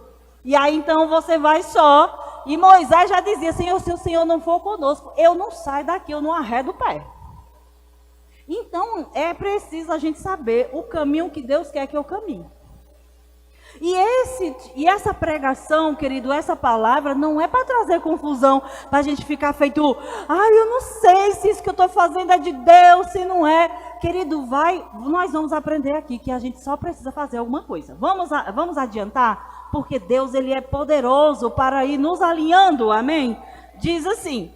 E aí então você vai só. E Moisés já dizia, Senhor, se o Senhor não for conosco, eu não saio daqui, eu não arredo o pé. Então, é preciso a gente saber o caminho que Deus quer que eu caminhe. E essa pregação, querido, essa palavra, não é para trazer confusão, para a gente ficar feito, eu não sei se isso que eu estou fazendo é de Deus, se não é. Querido, nós vamos aprender aqui que a gente só precisa fazer alguma coisa. Vamos adiantar? Porque Deus, Ele é poderoso para ir nos alinhando, amém? Diz assim,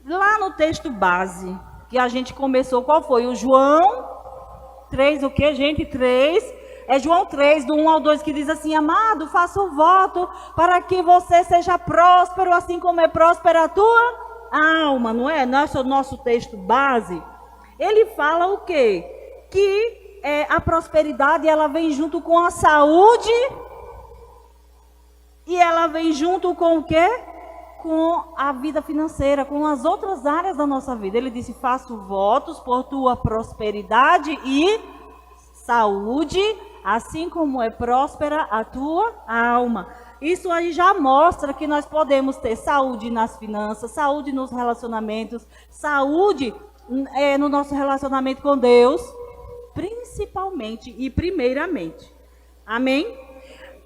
lá no texto base, que a gente começou, qual foi? O João 3, o que, gente? 3. É João 3, do 1 ao 2, que diz assim, amado, faço um voto para que você seja próspero, assim como é próspera a tua alma, não é? Nosso texto base. Ele fala o quê? Que a prosperidade, ela vem junto com a saúde e ela vem junto com o quê? Com a vida financeira, com as outras áreas da nossa vida. Ele disse, faço votos por tua prosperidade e saúde, assim como é próspera a tua alma. Isso aí já mostra que nós podemos ter saúde nas finanças, saúde nos relacionamentos, saúde no nosso relacionamento com Deus, principalmente e primeiramente. Amém?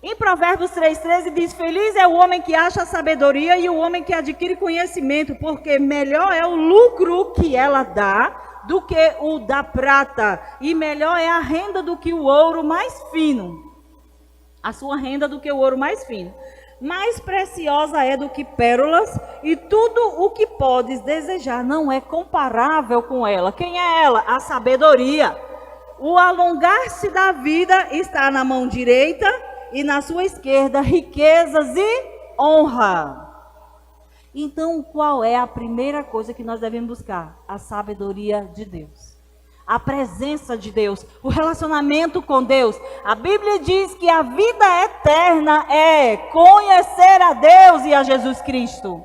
Em Provérbios 3,13 diz: feliz é o homem que acha sabedoria e o homem que adquire conhecimento, porque melhor é o lucro que ela dá do que o da prata, e melhor é a renda do que o ouro mais fino. A sua renda do que o ouro mais fino. Mais preciosa é do que pérolas, e tudo o que podes desejar não é comparável com ela. Quem é ela? A sabedoria. O alongar-se da vida está na mão direita, e na sua esquerda riquezas e honra. Então, qual é a primeira coisa que nós devemos buscar? A sabedoria de Deus. A presença de Deus, o relacionamento com Deus. A Bíblia diz que a vida eterna é conhecer a Deus e a Jesus Cristo.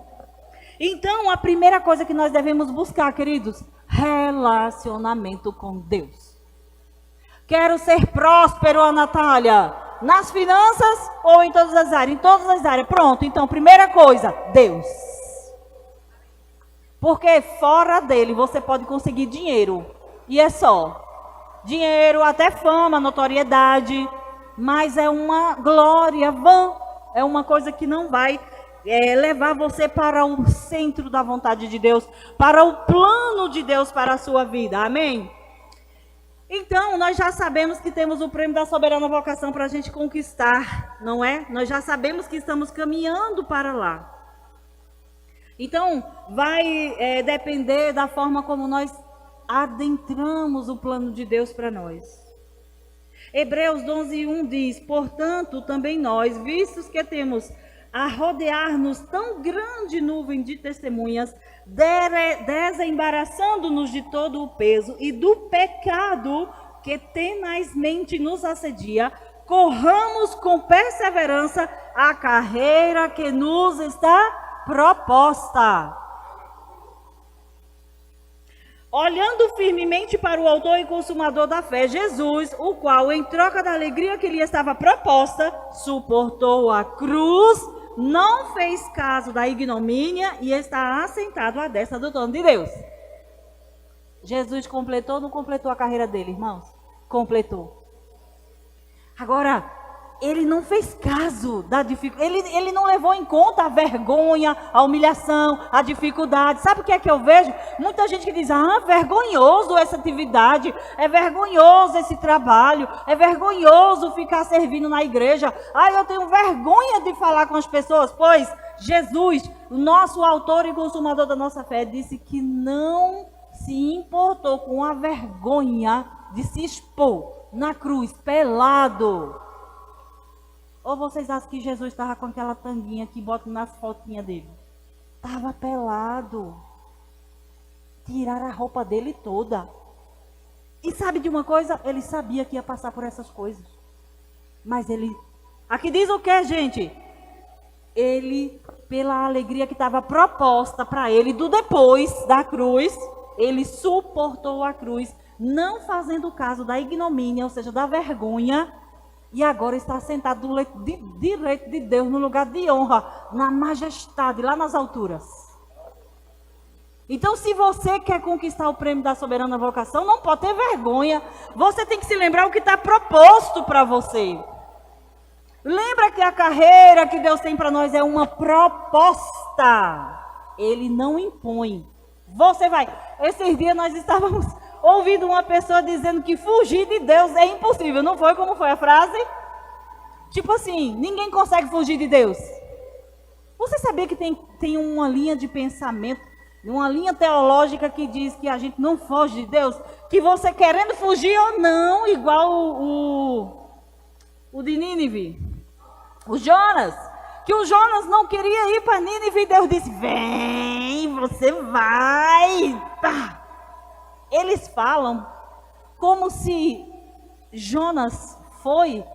Então, a primeira coisa que nós devemos buscar, queridos, relacionamento com Deus. Quero ser próspero, Ana Natália, nas finanças ou em todas as áreas? Em todas as áreas. Pronto, então, primeira coisa, Deus. Porque fora dele você pode conseguir dinheiro. E é só. Dinheiro, até fama, notoriedade. Mas é uma glória vã. É uma coisa que não vai levar você para o centro da vontade de Deus. Para o plano de Deus para a sua vida. Amém? Então, nós já sabemos que temos o prêmio da soberana vocação para a gente conquistar, não é? Nós já sabemos que estamos caminhando para lá. Então, vai depender da forma como nós adentramos o plano de Deus para nós. Hebreus 12:1 diz: portanto, também nós, vistos que temos a rodear-nos tão grande nuvem de testemunhas, desembaraçando-nos de todo o peso e do pecado que tenazmente nos assedia, corramos com perseverança a carreira que nos está proposta. Olhando firmemente para o autor e consumador da fé, Jesus, o qual, em troca da alegria que lhe estava proposta, suportou a cruz, não fez caso da ignomínia e está assentado à destra do trono de Deus. Jesus completou ou não completou a carreira dele, irmãos? Completou. Agora, ele não fez caso da dificuldade, ele não levou em conta a vergonha, a humilhação, a dificuldade. Sabe o que é que eu vejo? Muita gente que diz: vergonhoso essa atividade, é vergonhoso esse trabalho, é vergonhoso ficar servindo na igreja. Eu tenho vergonha de falar com as pessoas. Pois Jesus, o nosso autor e consumador da nossa fé, disse que não se importou com a vergonha de se expor na cruz, pelado. Ou vocês acham que Jesus estava com aquela tanguinha que bota nas fotinhas dele? Estava pelado. Tiraram a roupa dele toda. E sabe de uma coisa? Ele sabia que ia passar por essas coisas. Mas ele... Aqui diz o que, gente? Ele, pela alegria que estava proposta para ele, do depois da cruz, ele suportou a cruz, não fazendo caso da ignomínia, ou seja, da vergonha. E agora está sentado do direito de Deus, no lugar de honra, na majestade, lá nas alturas. Então, se você quer conquistar o prêmio da soberana vocação, não pode ter vergonha. Você tem que se lembrar o que está proposto para você. Lembra que a carreira que Deus tem para nós é uma proposta. Ele não impõe. Você vai. Esses dias nós estávamos ouvindo uma pessoa dizendo que fugir de Deus é impossível. Não foi como foi a frase? Tipo assim, ninguém consegue fugir de Deus. Você sabia que tem uma linha de pensamento, uma linha teológica que diz que a gente não foge de Deus? Que você querendo fugir ou não, igual o de Nínive, o Jonas. Que o Jonas não queria ir para Nínive e Deus disse: vem, você vai. Pá. Eles falam como se Jonas foi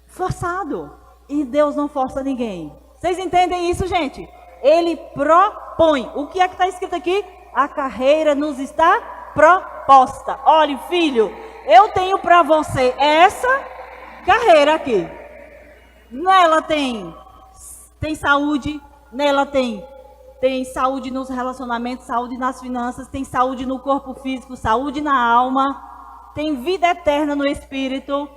forçado. E Deus não força ninguém. Vocês entendem isso, gente? Ele propõe. O que é que está escrito aqui? A carreira nos está proposta. Olha, filho, eu tenho para você essa carreira aqui. Nela tem saúde, nela tem saúde nos relacionamentos, saúde nas finanças, tem saúde no corpo físico, saúde na alma, tem vida eterna no espírito,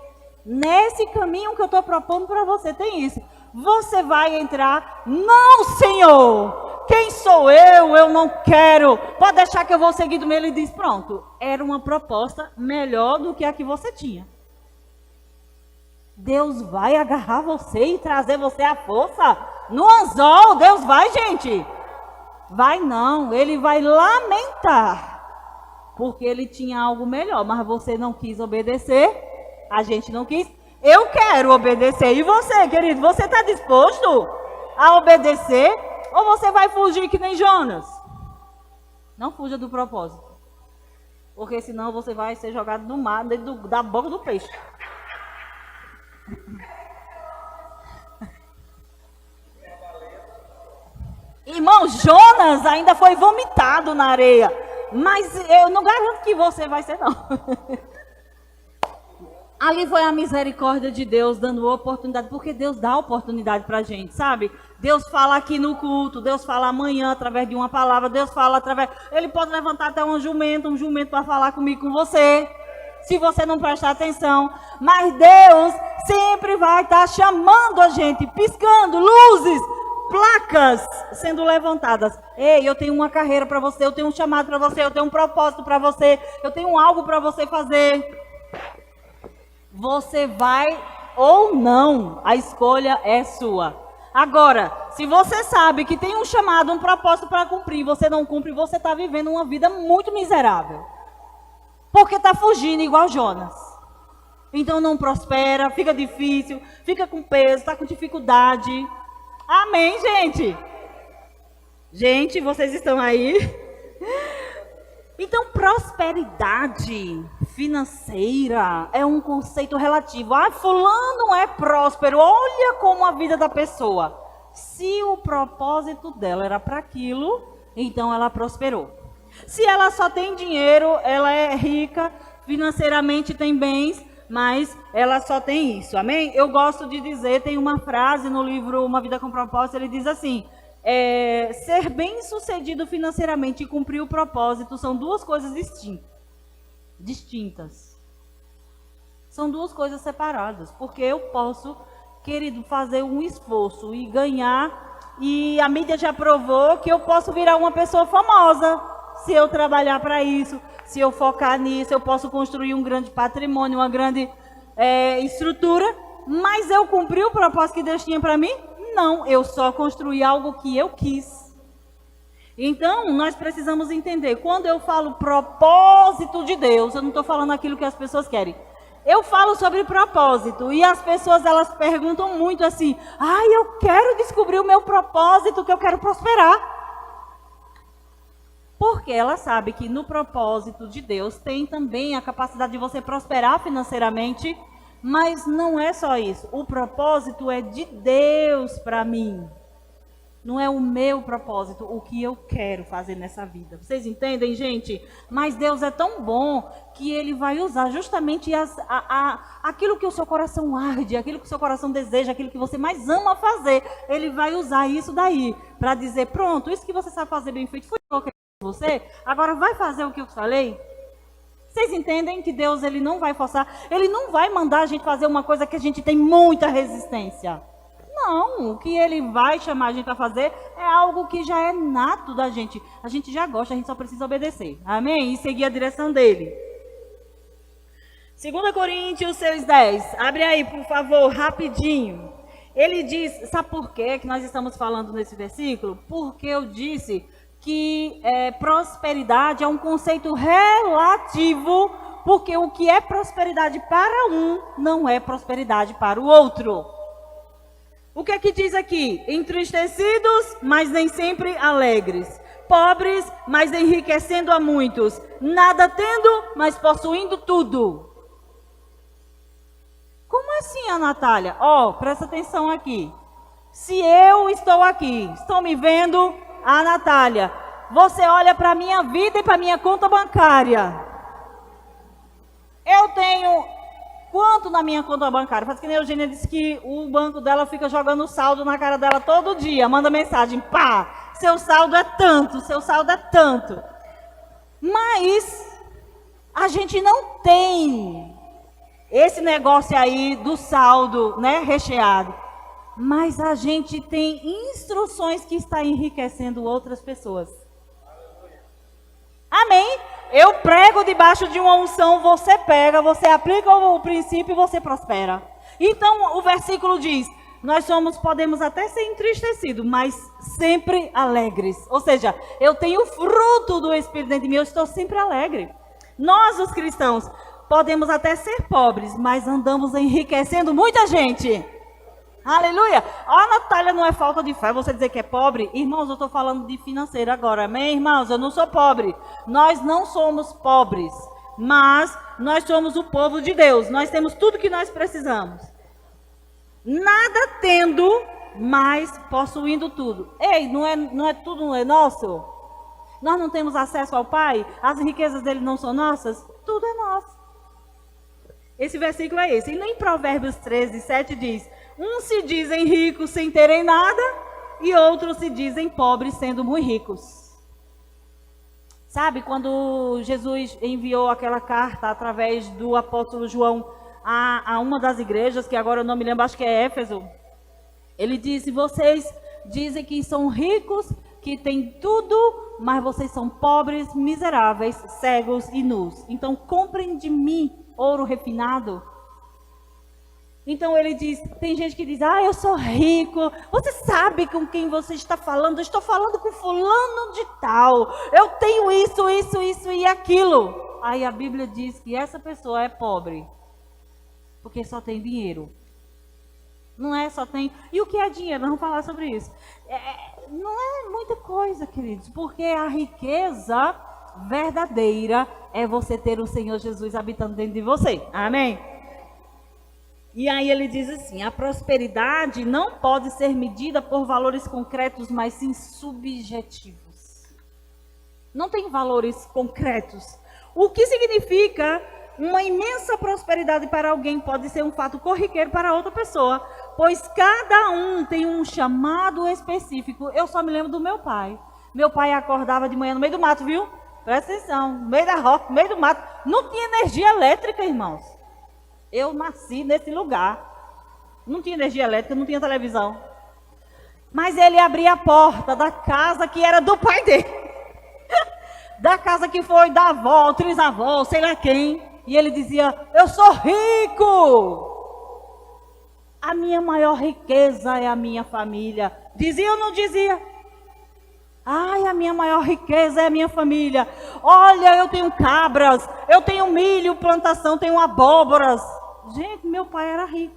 Nesse caminho que eu estou propondo para você, tem isso. Você vai entrar? Não, Senhor! Quem sou eu? Eu não quero. Pode deixar que eu vou seguir do meu. Ele diz, pronto, era uma proposta melhor do que a que você tinha. Deus vai agarrar você e trazer você à força? No anzol, Deus vai, gente. Vai não, ele vai lamentar. Porque ele tinha algo melhor, mas você não quis obedecer. A gente não quis. Eu quero obedecer. E você, querido, você está disposto a obedecer? Ou você vai fugir que nem Jonas? Não fuja do propósito. Porque senão você vai ser jogado no mar, dentro da boca do peixe. Irmão, Jonas ainda foi vomitado na areia. Mas eu não garanto que você vai ser, não. Ali foi a misericórdia de Deus dando oportunidade, porque Deus dá oportunidade pra gente, sabe? Deus fala aqui no culto, Deus fala amanhã através de uma palavra, Deus fala através... Ele pode levantar até um jumento para falar comigo, com você, se você não prestar atenção. Mas Deus sempre vai estar chamando a gente, piscando, luzes, placas sendo levantadas. Ei, eu tenho uma carreira para você, eu tenho um chamado para você, eu tenho um propósito para você, eu tenho algo para você fazer. Você vai ou não, a escolha é sua. Agora, se você sabe que tem um chamado, um propósito para cumprir, você não cumpre, você está vivendo uma vida muito miserável. Porque está fugindo igual Jonas. Então não prospera, fica difícil, fica com peso, está com dificuldade. Amém, gente? Gente, vocês estão aí? Então, prosperidade financeira é um conceito relativo. Ah, fulano é próspero. Olha como a vida da pessoa. Se o propósito dela era para aquilo, então ela prosperou. Se ela só tem dinheiro, ela é rica, financeiramente tem bens, mas ela só tem isso. Amém? Eu gosto de dizer, tem uma frase no livro Uma Vida com Propósito, ele diz assim... ser bem sucedido financeiramente e cumprir o propósito são duas coisas distintas. São duas coisas separadas. Porque eu posso, querido, fazer um esforço e ganhar, e a mídia já provou que eu posso virar uma pessoa famosa se eu trabalhar para isso, se eu focar nisso. Eu posso construir um grande patrimônio, uma grande estrutura, mas eu cumpri o propósito que Deus tinha para mim? Não, eu só construí algo que eu quis. Então, nós precisamos entender, quando eu falo propósito de Deus, eu não estou falando aquilo que as pessoas querem. Eu falo sobre propósito, e as pessoas, elas perguntam muito assim, eu quero descobrir o meu propósito, que eu quero prosperar. Porque ela sabe que no propósito de Deus tem também a capacidade de você prosperar financeiramente. Mas não é só isso. O propósito é de Deus para mim. Não é o meu propósito, o que eu quero fazer nessa vida. Vocês entendem, gente? Mas Deus é tão bom que Ele vai usar justamente aquilo que o seu coração arde, aquilo que o seu coração deseja, aquilo que você mais ama fazer. Ele vai usar isso daí para dizer, pronto, isso que você sabe fazer bem feito, foi eu que você, agora vai fazer o que eu falei? Vocês entendem que Deus, Ele não vai forçar, Ele não vai mandar a gente fazer uma coisa que a gente tem muita resistência. Não, o que Ele vai chamar a gente a fazer é algo que já é nato da gente. A gente já gosta, a gente só precisa obedecer. Amém? E seguir a direção dEle. 2 Coríntios 6:10. Abre aí, por favor, rapidinho. Ele diz, sabe por quê que nós estamos falando nesse versículo? Porque eu disse que prosperidade é um conceito relativo, porque o que é prosperidade para um não é prosperidade para o outro. O que é que diz aqui? Entristecidos, mas nem sempre alegres. Pobres, mas enriquecendo a muitos. Nada tendo, mas possuindo tudo. Como assim, a Natália? Presta atenção aqui. Se eu estou aqui, estão me vendo... Natália, você olha para a minha vida e para a minha conta bancária. Eu tenho quanto na minha conta bancária? Faz que nem a Eugênia disse que o banco dela fica jogando saldo na cara dela todo dia. Manda mensagem, pá, seu saldo é tanto, seu saldo é tanto. Mas a gente não tem esse negócio aí do saldo, né, recheado. Mas a gente tem instruções que está enriquecendo outras pessoas. Amém? Eu prego debaixo de uma unção, você pega, você aplica o princípio e você prospera. Então o versículo diz, podemos até ser entristecidos, mas sempre alegres. Ou seja, eu tenho fruto do Espírito dentro de mim, eu estou sempre alegre. Nós, os cristãos, podemos até ser pobres, mas andamos enriquecendo muita gente. Aleluia! Ó, Natália, não é falta de fé você dizer que é pobre? Irmãos, eu estou falando de financeiro agora, amém, irmãos? Eu não sou pobre. Nós não somos pobres, mas nós somos o povo de Deus. Nós temos tudo que nós precisamos. Nada tendo, mas possuindo tudo. Ei, não é tudo não é nosso? Nós não temos acesso ao Pai? As riquezas dele não são nossas? Tudo é nosso. Esse versículo é esse. E em Provérbios 13, 7 diz, uns se dizem ricos sem terem nada, e outros se dizem pobres sendo muito ricos. Sabe, quando Jesus enviou aquela carta através do apóstolo João a uma das igrejas, que agora eu não me lembro, acho que é Éfeso, ele disse, vocês dizem que são ricos, que têm tudo, mas vocês são pobres, miseráveis, cegos e nus. Então comprem de mim ouro refinado. Então ele diz, tem gente que diz, eu sou rico, você sabe com quem você está falando? Eu estou falando com fulano de tal, eu tenho isso e aquilo. Aí a Bíblia diz que essa pessoa é pobre, porque só tem dinheiro. Não é só tem... E o que é dinheiro? Nós vamos falar sobre isso. Não é muita coisa, queridos, porque a riqueza verdadeira é você ter o Senhor Jesus habitando dentro de você. Amém? E aí ele diz assim, a prosperidade não pode ser medida por valores concretos, mas sim subjetivos. Não tem valores concretos. O que significa uma imensa prosperidade para alguém pode ser um fato corriqueiro para outra pessoa, pois cada um tem um chamado específico. Eu só me lembro do meu pai. Meu pai acordava de manhã no meio do mato, viu? Presta atenção, no meio da roça, no meio do mato. Não tinha energia elétrica, irmãos. Eu nasci nesse lugar. Não tinha energia elétrica, não tinha televisão. Mas ele abria a porta da casa que era do pai dele. Da casa que foi da avó, trisavó, sei lá quem. E ele dizia, eu sou rico. A minha maior riqueza é a minha família. Dizia ou não dizia? Ai, a minha maior riqueza é a minha família. Olha, eu tenho cabras, eu tenho milho, plantação, tenho abóboras. Gente, meu pai era rico.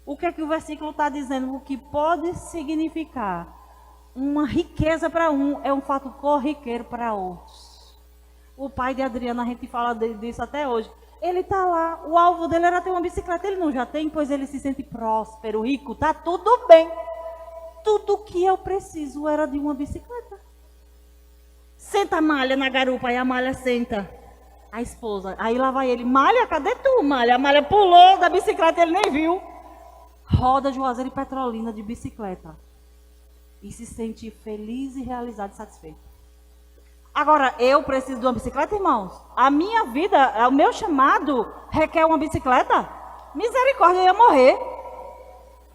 O que é que o versículo está dizendo? O que pode significar uma riqueza para um é um fato corriqueiro para outros. O pai de Adriana, a gente fala disso até hoje. Ele está lá, o alvo dele era ter uma bicicleta. Ele não já tem, pois ele se sente próspero, rico, tá tudo bem. Tudo que eu preciso era de uma bicicleta. Senta a malha na garupa, aí a malha senta. A esposa, aí lá vai ele, malha, cadê tu, malha? A malha pulou da bicicleta, ele nem viu. Roda Juazeiro e Petrolina de bicicleta. E se sente feliz e realizado e satisfeito. Agora, eu preciso de uma bicicleta, irmãos? A minha vida, o meu chamado requer uma bicicleta? Misericórdia, eu ia morrer.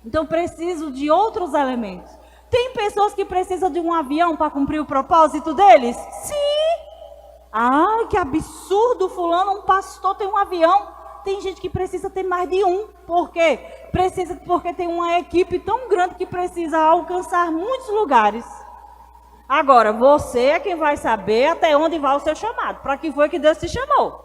Então, preciso de outros elementos. Tem pessoas que precisam de um avião para cumprir o propósito deles? Sim. Ah, que absurdo, fulano, um pastor tem um avião. Tem gente que precisa ter mais de um. Por quê? Porque tem uma equipe tão grande que precisa alcançar muitos lugares. Agora, você é quem vai saber até onde vai o seu chamado. Para que foi que Deus te chamou?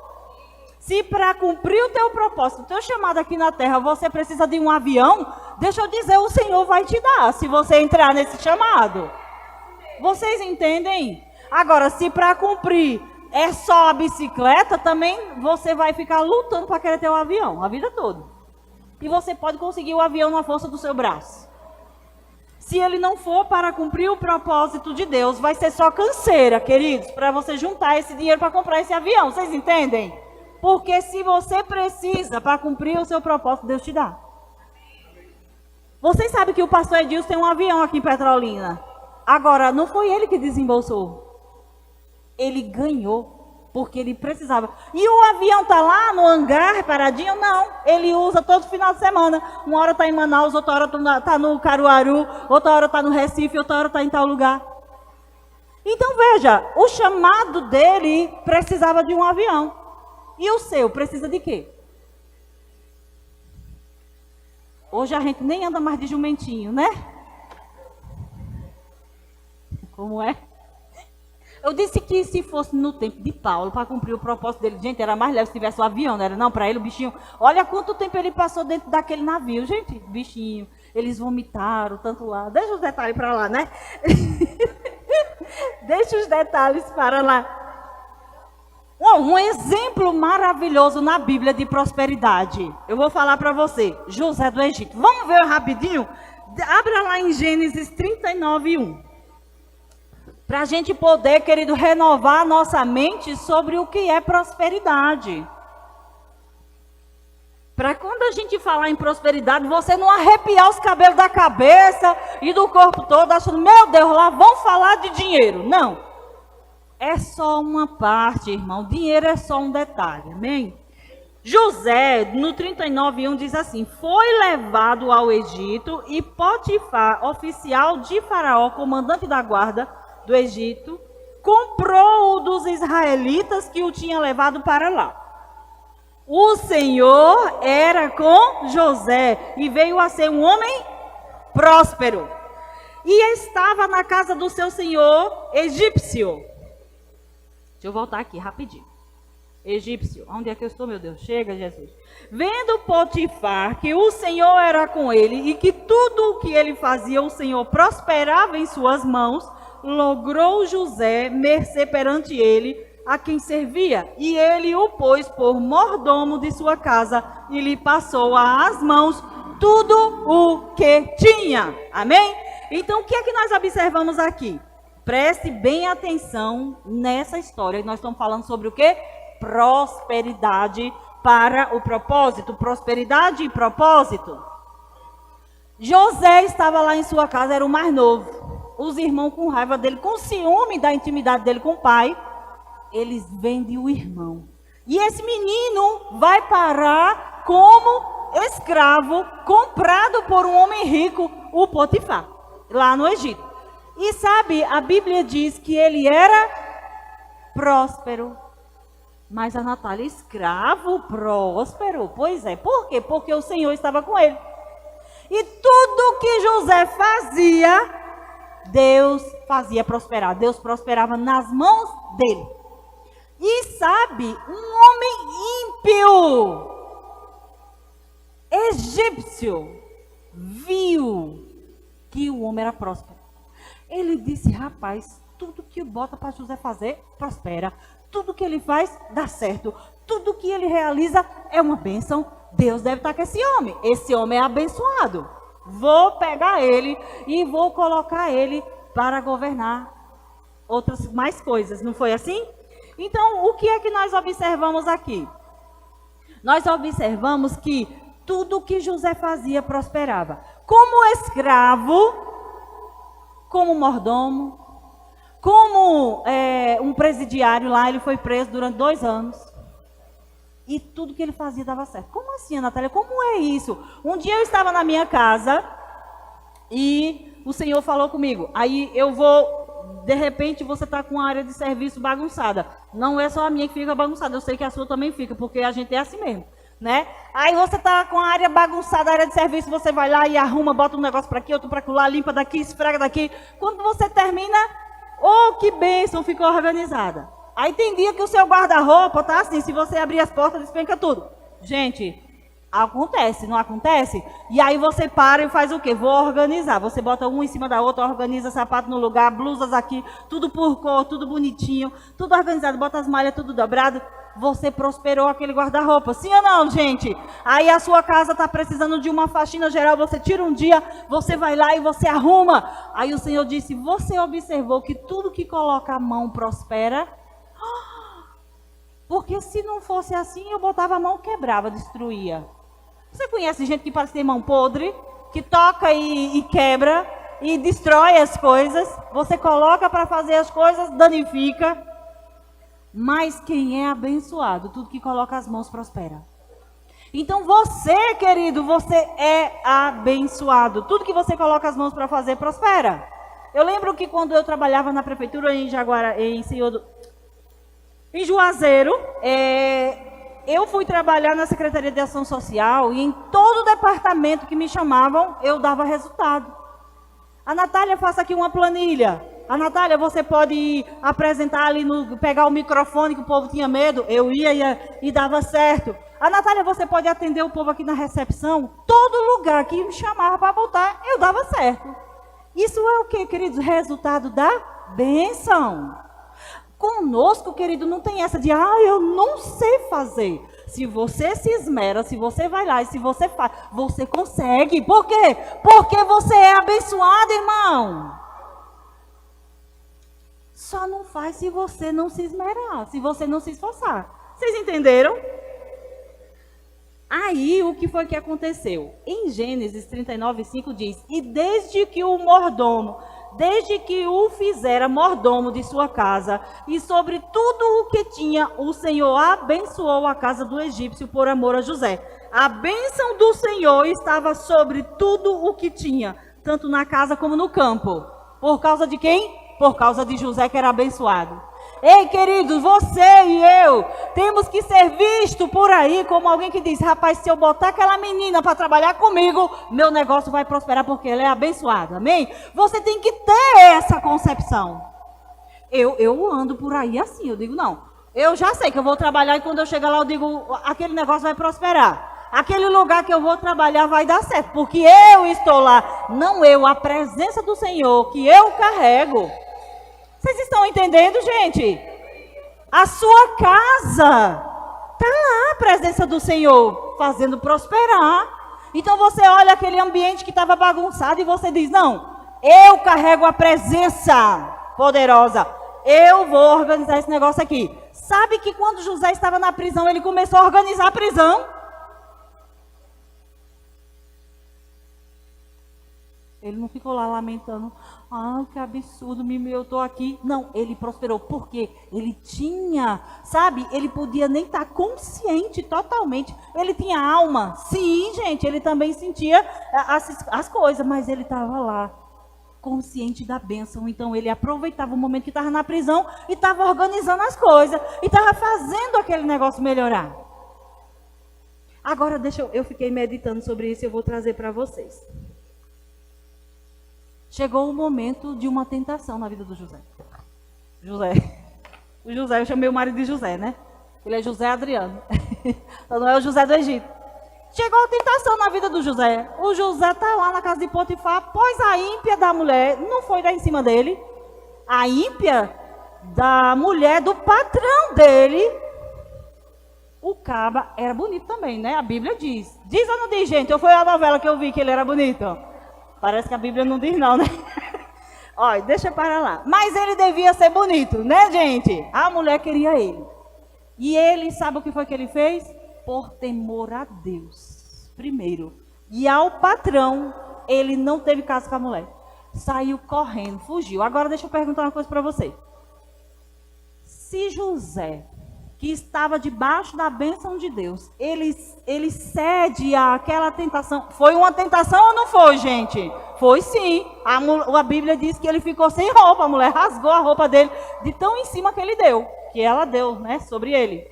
Se para cumprir o teu propósito, o teu chamado aqui na terra, você precisa de um avião, deixa eu dizer, o Senhor vai te dar, se você entrar nesse chamado. Vocês entendem? Agora, se para cumprir é só a bicicleta, também você vai ficar lutando para querer ter um avião, a vida toda. E você pode conseguir o avião na força do seu braço. Se ele não for para cumprir o propósito de Deus, vai ser só canseira, queridos, para você juntar esse dinheiro para comprar esse avião. Vocês entendem? Porque se você precisa para cumprir o seu propósito, Deus te dá. Vocês sabem que o pastor Edilson tem um avião aqui em Petrolina. Agora, não foi ele que desembolsou. Ele ganhou. porque ele precisava. E o avião está lá no hangar, paradinho? Não, ele usa todo final de semana. Uma hora está em Manaus, outra hora está no Caruaru, outra hora está no Recife, outra hora está em tal lugar. Então veja, o chamado dele precisava de um avião. E o seu precisa de quê? Hoje a gente nem anda mais de jumentinho, né? Como é? Eu disse que se fosse no tempo de Paulo, para cumprir o propósito dele, gente, era mais leve se tivesse o avião, não era? Não, para ele o bichinho. Olha quanto tempo ele passou dentro daquele navio, gente, bichinho. Eles vomitaram tanto lá. Deixa os detalhes para lá, né? Deixa os detalhes para lá. Um exemplo maravilhoso na Bíblia de prosperidade. Eu vou falar para você, José do Egito. Vamos ver rapidinho? Abra lá em Gênesis 39:1. Para a gente poder, querido, renovar a nossa mente sobre o que é prosperidade. Para quando a gente falar em prosperidade, você não arrepiar os cabelos da cabeça e do corpo todo, achando, meu Deus, lá vão falar de dinheiro. Não. É só uma parte, irmão. Dinheiro é só um detalhe, amém? José, no 39:1, diz assim: foi levado ao Egito e Potifar, oficial de Faraó, comandante da guarda do Egito, comprou-o dos israelitas que o tinha levado para lá. O Senhor era com José e veio a ser um homem próspero. E estava na casa do seu senhor egípcio. Deixa eu voltar aqui rapidinho. Egípcio, onde é que eu estou, meu Deus? Chega, Jesus. Vendo Potifar que o Senhor era com ele e que tudo o que ele fazia, o Senhor prosperava em suas mãos, logrou José mercê perante ele, a quem servia, e ele o pôs por mordomo de sua casa, e lhe passou às mãos tudo o que tinha. Amém? Então, o que é que nós observamos aqui? Preste bem atenção nessa história. Nós estamos falando sobre o quê? Prosperidade para o propósito. Prosperidade e propósito. José estava lá em sua casa, era o mais novo. Os irmãos com raiva dele, com ciúme da intimidade dele com o pai, eles vendem o irmão. E esse menino vai parar como escravo, comprado por um homem rico, o Potifar, lá no Egito. E sabe, a Bíblia diz que ele era próspero. Mas a Natália, escravo próspero? Pois é, por quê? Porque o Senhor estava com ele. E tudo que José fazia, Deus fazia prosperar. Deus prosperava nas mãos dele. E sabe, um homem ímpio, egípcio, viu que o homem era próspero. Ele disse, rapaz, tudo que bota para José fazer, prospera. Tudo que ele faz, dá certo. Tudo que ele realiza é uma bênção. Deus deve estar com esse homem. Esse homem é abençoado. Vou pegar ele e vou colocar ele para governar outras mais coisas. Não foi assim? Então, o que é que nós observamos aqui? Nós observamos que tudo que José fazia prosperava. Como escravo, como mordomo, como um presidiário lá, ele foi preso durante 2 anos. E tudo que ele fazia dava certo. Como assim, Natália? Como é isso? Um dia eu estava na minha casa e o Senhor falou comigo. Aí eu vou, de repente você está com a área de serviço bagunçada. Não é só a minha que fica bagunçada, eu sei que a sua também fica, porque a gente é assim mesmo, né? Aí você está com a área bagunçada, a área de serviço, você vai lá e arruma, bota um negócio para aqui, outro para lá, limpa daqui, esfrega daqui. Quando você termina, oh, que bênção, ficou organizada. Aí tem dia que o seu guarda-roupa tá assim, se você abrir as portas, despenca tudo. Gente, acontece, não acontece? E aí você para e faz o quê? Vou organizar. Você bota um em cima da outra, organiza sapato no lugar, blusas aqui, tudo por cor, tudo bonitinho, tudo organizado, bota as malhas tudo dobrado. Você prosperou aquele guarda-roupa, sim ou não, gente? Aí a sua casa está precisando de uma faxina geral, você tira um dia, você vai lá e você arruma. Aí o Senhor disse, você observou que tudo que coloca a mão prospera? Porque se não fosse assim, eu botava a mão, quebrava, destruía. Você conhece gente que parece ter mão podre, que toca e quebra, e destrói as coisas. Você coloca para fazer as coisas, danifica. Mas quem é abençoado, tudo que coloca as mãos prospera. Então você, querido, você é abençoado. Tudo que você coloca as mãos para fazer prospera. Eu lembro que quando eu trabalhava na prefeitura em Juazeiro, eu fui trabalhar na Secretaria de Ação Social e em todo departamento que me chamavam, eu dava resultado. A Natália, faça aqui uma planilha. A Natália, você pode apresentar ali, pegar o microfone que o povo tinha medo. Eu ia e dava certo. A Natália, você pode atender o povo aqui na recepção. Todo lugar que me chamava para voltar, eu dava certo. Isso é o que, queridos? Resultado da bênção. Conosco, querido, não tem essa de, eu não sei fazer. Se você se esmera, se você vai lá e se você faz, você consegue. Por quê? Porque você é abençoado, irmão. Só não faz se você não se esmerar, se você não se esforçar. Vocês entenderam? Aí, o que foi que aconteceu? Em Gênesis 39:5 diz, e desde que o fizera mordomo de sua casa, e sobre tudo o que tinha, o Senhor abençoou a casa do egípcio por amor a José. A bênção do Senhor estava sobre tudo o que tinha, tanto na casa como no campo. Por causa de quem? Por causa de José, que era abençoado. Ei, queridos, você e eu temos que ser visto por aí como alguém que diz, rapaz, se eu botar aquela menina para trabalhar comigo, meu negócio vai prosperar porque ela é abençoada, amém? Você tem que ter essa concepção. Eu ando por aí assim, eu digo, não, eu já sei que eu vou trabalhar e quando eu chegar lá eu digo, aquele negócio vai prosperar. Aquele lugar que eu vou trabalhar vai dar certo, porque eu estou lá, não eu, a presença do Senhor que eu carrego. Vocês estão entendendo, gente? A sua casa está lá, a presença do Senhor, fazendo prosperar. Então você olha aquele ambiente que estava bagunçado e você diz, não, eu carrego a presença poderosa. Eu vou organizar esse negócio aqui. Sabe que quando José estava na prisão, ele começou a organizar a prisão? Ele não ficou lá lamentando, que absurdo, eu estou aqui. Não, ele prosperou, porque ele tinha, sabe, ele podia nem estar consciente totalmente. Ele tinha alma, sim, gente, ele também sentia as coisas, mas ele estava lá, consciente da bênção. Então ele aproveitava o momento que estava na prisão e estava organizando as coisas, e estava fazendo aquele negócio melhorar. Agora, eu fiquei meditando sobre isso e eu vou trazer para vocês. Chegou o momento de uma tentação na vida do José. O José, eu chamei o marido de José, né? Ele é José Adriano. Então não é o José do Egito. Chegou a tentação na vida do José. O José está lá na casa de Potifar, pois a ímpia da mulher não foi dar em cima dele. A ímpia da mulher do patrão dele. O caba era bonito também, né? A Bíblia diz. Diz ou não diz, gente? Ou foi a novela que eu vi que ele era bonito? Parece que a Bíblia não diz não, né? Olha, deixa para lá. Mas ele devia ser bonito, né, gente? A mulher queria ele. E ele, sabe o que foi que ele fez? Por temor a Deus, primeiro. E ao patrão, ele não teve caso com a mulher. Saiu correndo, fugiu. Agora deixa eu perguntar uma coisa para você. Se José, que estava debaixo da bênção de Deus, ele cede àquela tentação. Foi uma tentação ou não foi, gente? Foi sim. A Bíblia diz que ele ficou sem roupa. A mulher rasgou a roupa dele de tão em cima que ele deu, que ela deu, né, sobre ele.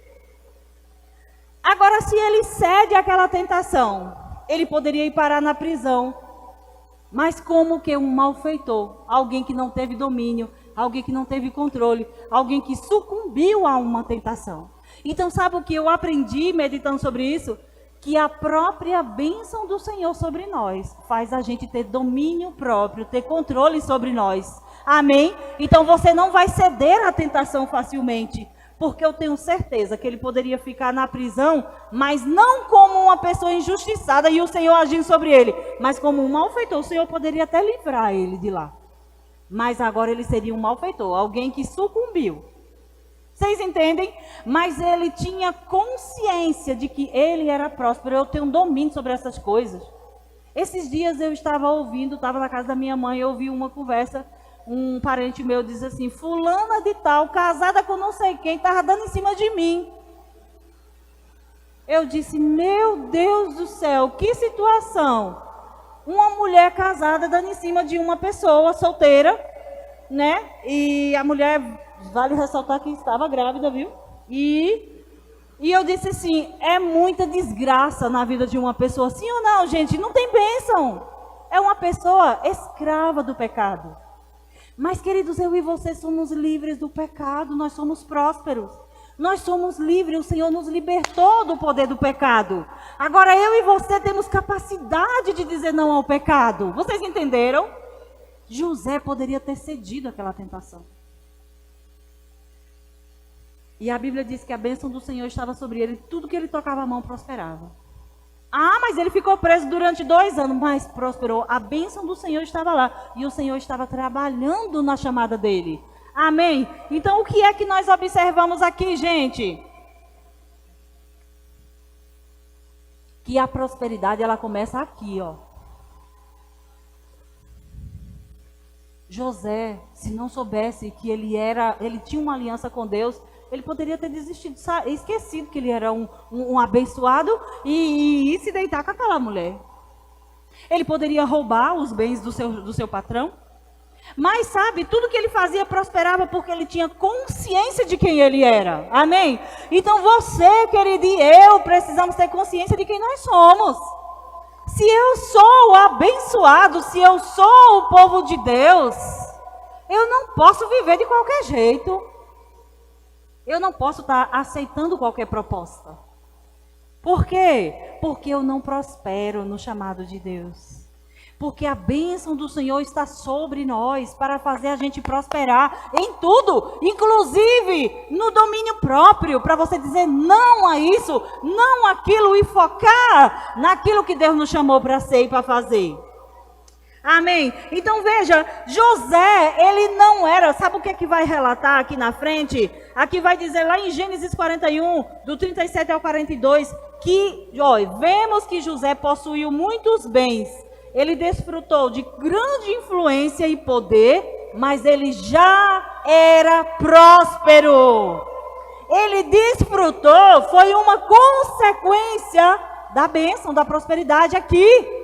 Agora, se ele cede àquela tentação, ele poderia ir parar na prisão. Mas como que um malfeitor, alguém que não teve domínio, alguém que não teve controle, alguém que sucumbiu a uma tentação. Então, sabe o que eu aprendi meditando sobre isso? Que a própria bênção do Senhor sobre nós faz a gente ter domínio próprio, ter controle sobre nós. Amém? Então você não vai ceder à tentação facilmente, porque eu tenho certeza que ele poderia ficar na prisão, mas não como uma pessoa injustiçada e o Senhor agindo sobre ele, mas como um malfeitor. O Senhor poderia até livrar ele de lá. Mas agora ele seria um malfeitor, alguém que sucumbiu. Vocês entendem? Mas ele tinha consciência de que ele era próspero. Eu tenho um domínio sobre essas coisas. Esses dias eu estava na casa da minha mãe, eu ouvi uma conversa. um parente meu diz assim, fulana de tal, casada com não sei quem, estava dando em cima de mim. Eu disse, meu Deus do céu, que situação. Uma mulher casada dando em cima de uma pessoa solteira, né? E a mulher, vale ressaltar que estava grávida, viu? E eu disse assim, é muita desgraça na vida de uma pessoa. Sim ou não, gente? Não tem bênção. É uma pessoa escrava do pecado. Mas, queridos, eu e você somos livres do pecado, nós somos prósperos. Nós somos livres, o Senhor nos libertou do poder do pecado. Agora, eu e você temos capacidade de dizer não ao pecado. Vocês entenderam? José poderia ter cedido àquela tentação. E a Bíblia diz que a bênção do Senhor estava sobre ele, tudo que ele tocava a mão prosperava. Ah, mas ele ficou preso durante 2 anos, mas prosperou. A bênção do Senhor estava lá, e o Senhor estava trabalhando na chamada dele. Amém? Então, o que é que nós observamos aqui, gente? Que a prosperidade, ela começa aqui, ó. José, se não soubesse que ele tinha uma aliança com Deus, ele poderia ter desistido, esquecido que ele era um abençoado e se deitar com aquela mulher. Ele poderia roubar os bens do seu patrão. Mas sabe, tudo que ele fazia prosperava porque ele tinha consciência de quem ele era. Amém? Então você, querido, e eu precisamos ter consciência de quem nós somos. Se eu sou abençoado, se eu sou o povo de Deus, eu não posso viver de qualquer jeito. Eu não posso estar aceitando qualquer proposta. Por quê? Porque eu não prospero no chamado de Deus. Porque a bênção do Senhor está sobre nós para fazer a gente prosperar em tudo, inclusive no domínio próprio, para você dizer não a isso, não aquilo e focar naquilo que Deus nos chamou para ser e para fazer. Amém? Então veja, José, ele não era, sabe o que é que vai relatar aqui na frente? Aqui vai dizer lá em Gênesis 41, do 37 ao 42, que, vemos que José possuiu muitos bens. Ele desfrutou de grande influência e poder, mas ele já era próspero. Ele desfrutou, foi uma consequência da bênção, da prosperidade aqui.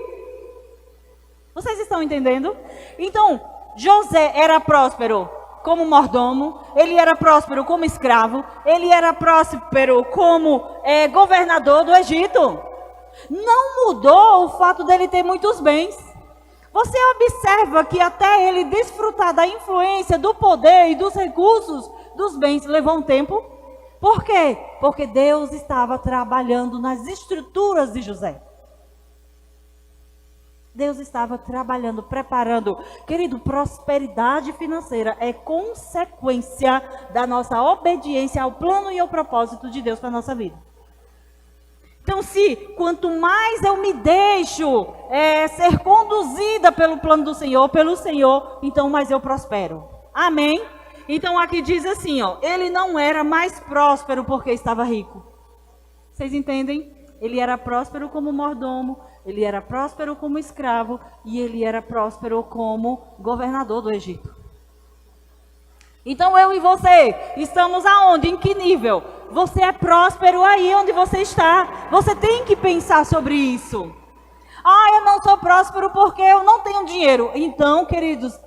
Vocês estão entendendo? Então, José era próspero como mordomo, ele era próspero como escravo, ele era próspero como governador do Egito. Não mudou o fato dele ter muitos bens. Você observa que até ele desfrutar da influência, do poder e dos recursos dos bens levou um tempo. Por quê? Porque Deus estava trabalhando nas estruturas de José. Deus estava trabalhando, preparando. Querido, prosperidade financeira é consequência da nossa obediência ao plano e ao propósito de Deus para a nossa vida. Então, quanto mais eu me deixo ser conduzida pelo plano do Senhor, pelo Senhor, então mais eu prospero. Amém? Então, aqui diz assim, ele não era mais próspero porque estava rico. Vocês entendem? Ele era próspero como mordomo, ele era próspero como escravo e ele era próspero como governador do Egito. Então eu e você estamos aonde? Em que nível? Você é próspero aí onde você está. Você tem que pensar sobre isso. Eu não sou próspero porque eu não tenho dinheiro. Então, queridos,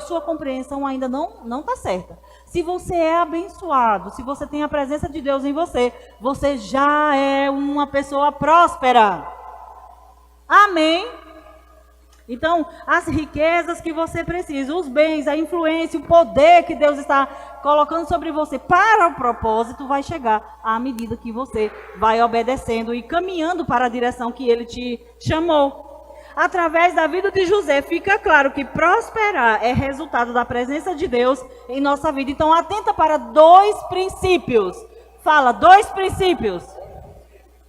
sua compreensão ainda não está certa. Se você é abençoado, se você tem a presença de Deus em você, você já é uma pessoa próspera. Amém? Então, as riquezas que você precisa, os bens, a influência, o poder que Deus está colocando sobre você para o propósito, vai chegar à medida que você vai obedecendo e caminhando para a direção que Ele te chamou. Através da vida de José, fica claro que prosperar é resultado da presença de Deus em nossa vida. Então, atenta para 2 princípios. Fala, 2 princípios.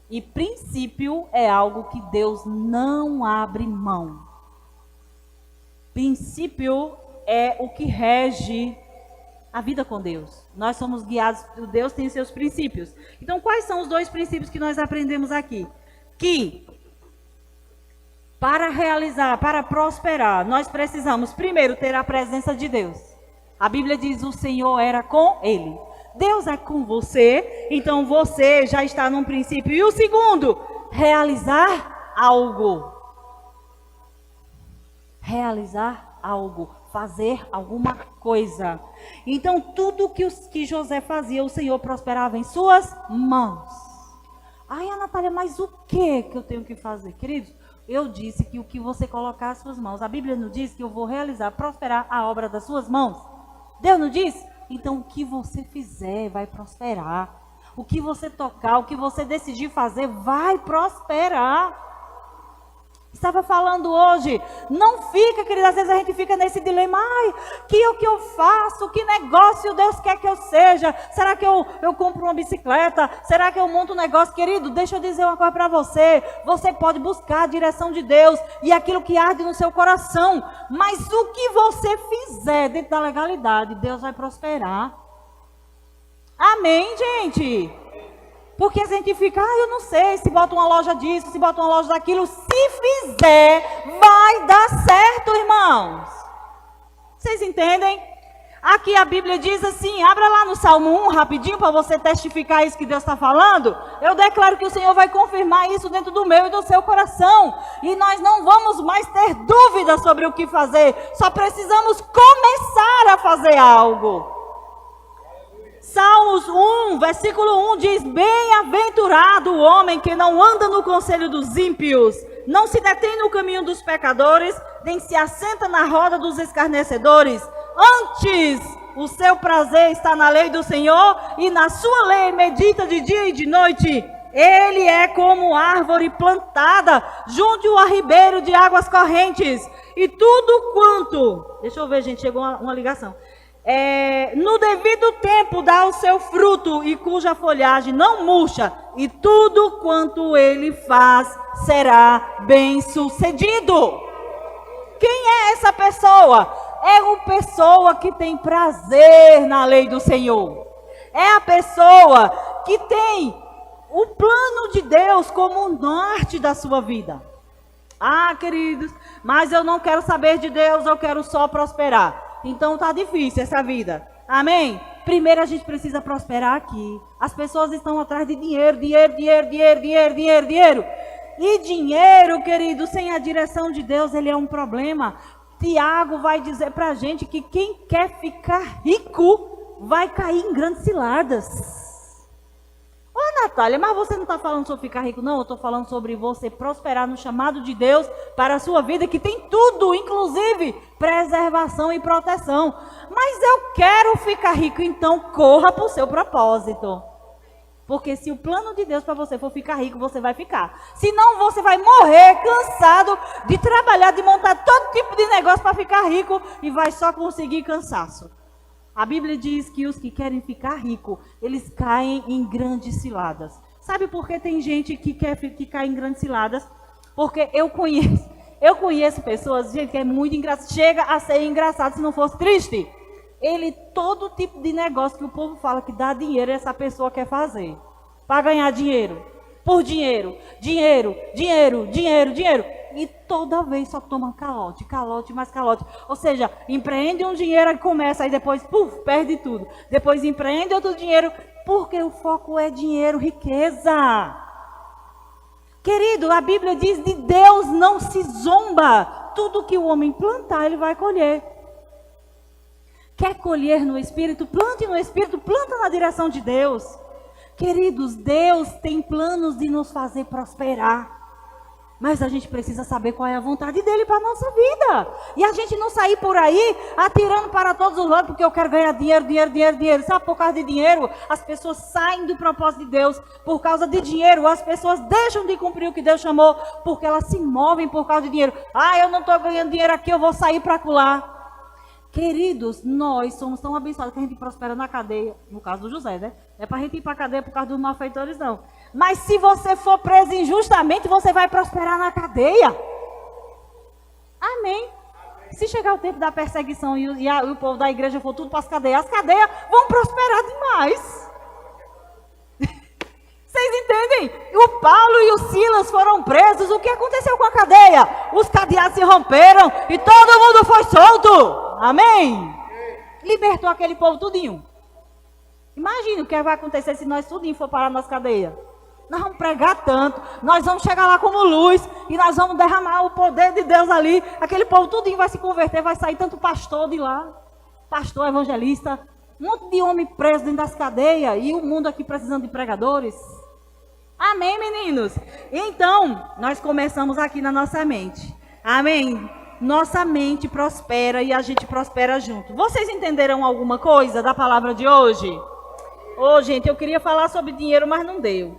E princípio é algo que Deus não abre mão. Princípio é o que rege a vida com Deus. Nós somos guiados, Deus tem seus princípios. Então, quais são os 2 princípios que nós aprendemos aqui? Que Para realizar, para prosperar, nós precisamos primeiro ter a presença de Deus. A Bíblia diz: o Senhor era com ele. Deus é com você, então você já está num princípio. E o segundo, realizar algo. Realizar algo, fazer alguma coisa. Então tudo que José fazia, o Senhor prosperava em suas mãos. Ai, a Natália, mas o que eu tenho que fazer? Queridos, eu disse que o que você colocar as suas mãos, a Bíblia não diz que eu vou realizar, prosperar a obra das suas mãos? Deus não diz? Então o que você fizer vai prosperar. O que você tocar, o que você decidir fazer vai prosperar. Estava falando hoje, não fica, querida, às vezes a gente fica nesse dilema, ai, que o que eu faço, que negócio Deus quer que eu seja, será que eu compro uma bicicleta, será que eu monto um negócio? Querido, deixa eu dizer uma coisa para você, você pode buscar a direção de Deus e aquilo que arde no seu coração, mas o que você fizer dentro da legalidade, Deus vai prosperar. Amém, gente? Porque a gente fica, eu não sei, se bota uma loja disso, se bota uma loja daquilo. Se fizer, vai dar certo, irmãos. Vocês entendem? Aqui a Bíblia diz assim, abra lá no Salmo 1 rapidinho para você testificar isso que Deus está falando. Eu declaro que o Senhor vai confirmar isso dentro do meu e do seu coração. E nós não vamos mais ter dúvidas sobre o que fazer. Só precisamos começar a fazer algo. Salmos 1, versículo 1 diz: bem-aventurado o homem que não anda no conselho dos ímpios, não se detém no caminho dos pecadores, nem se assenta na roda dos escarnecedores. Antes, o seu prazer está na lei do Senhor, e na sua lei medita de dia e de noite. Ele é como árvore plantada junto a ribeiro de águas correntes, e tudo quanto... Deixa eu ver, gente, chegou uma ligação. No devido tempo dá o seu fruto, e cuja folhagem não murcha, e tudo quanto ele faz será bem sucedido. Quem é essa pessoa? É uma pessoa que tem prazer na lei do Senhor. É a pessoa que tem o plano de Deus como o norte da sua vida. Ah, queridos, mas eu não quero saber de Deus, eu quero só prosperar. Então tá difícil essa vida. Amém? Primeiro a gente precisa prosperar aqui. As pessoas estão atrás de dinheiro. E dinheiro, querido, sem a direção de Deus, ele é um problema. Tiago vai dizer pra gente que quem quer ficar rico vai cair em grandes ciladas. Ô Natália, mas você não está falando sobre ficar rico, não. Eu estou falando sobre você prosperar no chamado de Deus para a sua vida, que tem tudo, inclusive preservação e proteção. Mas eu quero ficar rico, então corra para o seu propósito. Porque se o plano de Deus para você for ficar rico, você vai ficar. Senão você vai morrer cansado de trabalhar, de montar todo tipo de negócio para ficar rico e vai só conseguir cansaço. A Bíblia diz que os que querem ficar ricos, eles caem em grandes ciladas. Sabe por que tem gente que cai em grandes ciladas? Porque eu conheço pessoas, gente, que é muito engraçado. Chega a ser engraçado se não fosse triste. Todo tipo de negócio que o povo fala que dá dinheiro, essa pessoa quer fazer. Para ganhar dinheiro. Por dinheiro. E toda vez só toma calote, mais calote. Ou seja, empreende um dinheiro e começa, aí depois, perde tudo. Depois empreende outro dinheiro, porque o foco é dinheiro, riqueza. Querido, a Bíblia diz: de Deus não se zomba. Tudo que o homem plantar, ele vai colher. Quer colher no Espírito? Plante no Espírito, planta na direção de Deus. Queridos, Deus tem planos de nos fazer prosperar. Mas a gente precisa saber qual é a vontade dele para a nossa vida. E a gente não sair por aí atirando para todos os lados porque eu quero ganhar dinheiro. Sabe, por causa de dinheiro, as pessoas saem do propósito de Deus. Por causa de dinheiro, as pessoas deixam de cumprir o que Deus chamou porque elas se movem por causa de dinheiro. Ah, eu não estou ganhando dinheiro aqui, eu vou sair para acolá. Queridos, nós somos tão abençoados que a gente prospera na cadeia. No caso do José, né? Não é para a gente ir para a cadeia por causa dos malfeitores, não. Mas se você for preso injustamente, você vai prosperar na cadeia. Amém. Se chegar o tempo da perseguição e o povo da igreja for tudo para as cadeias vão prosperar demais. Vocês entendem? o Paulo e o Silas foram presos, o que aconteceu com a cadeia? Os cadeados se romperam e todo mundo foi solto. Amém? Libertou aquele povo tudinho. Imagina o que vai acontecer se nós tudinho for parar nas cadeias. Nós vamos pregar tanto, nós vamos chegar lá como luz e nós vamos derramar o poder de Deus ali. Aquele povo tudinho vai se converter, vai sair tanto pastor de lá, pastor, evangelista, um monte de homem preso dentro das cadeias e o mundo aqui precisando de pregadores. Amém, meninos? Então, nós começamos aqui na nossa mente. Amém? Nossa mente prospera e a gente prospera junto. Vocês entenderam alguma coisa da palavra de hoje? Ô, gente, eu queria falar sobre dinheiro, mas não deu.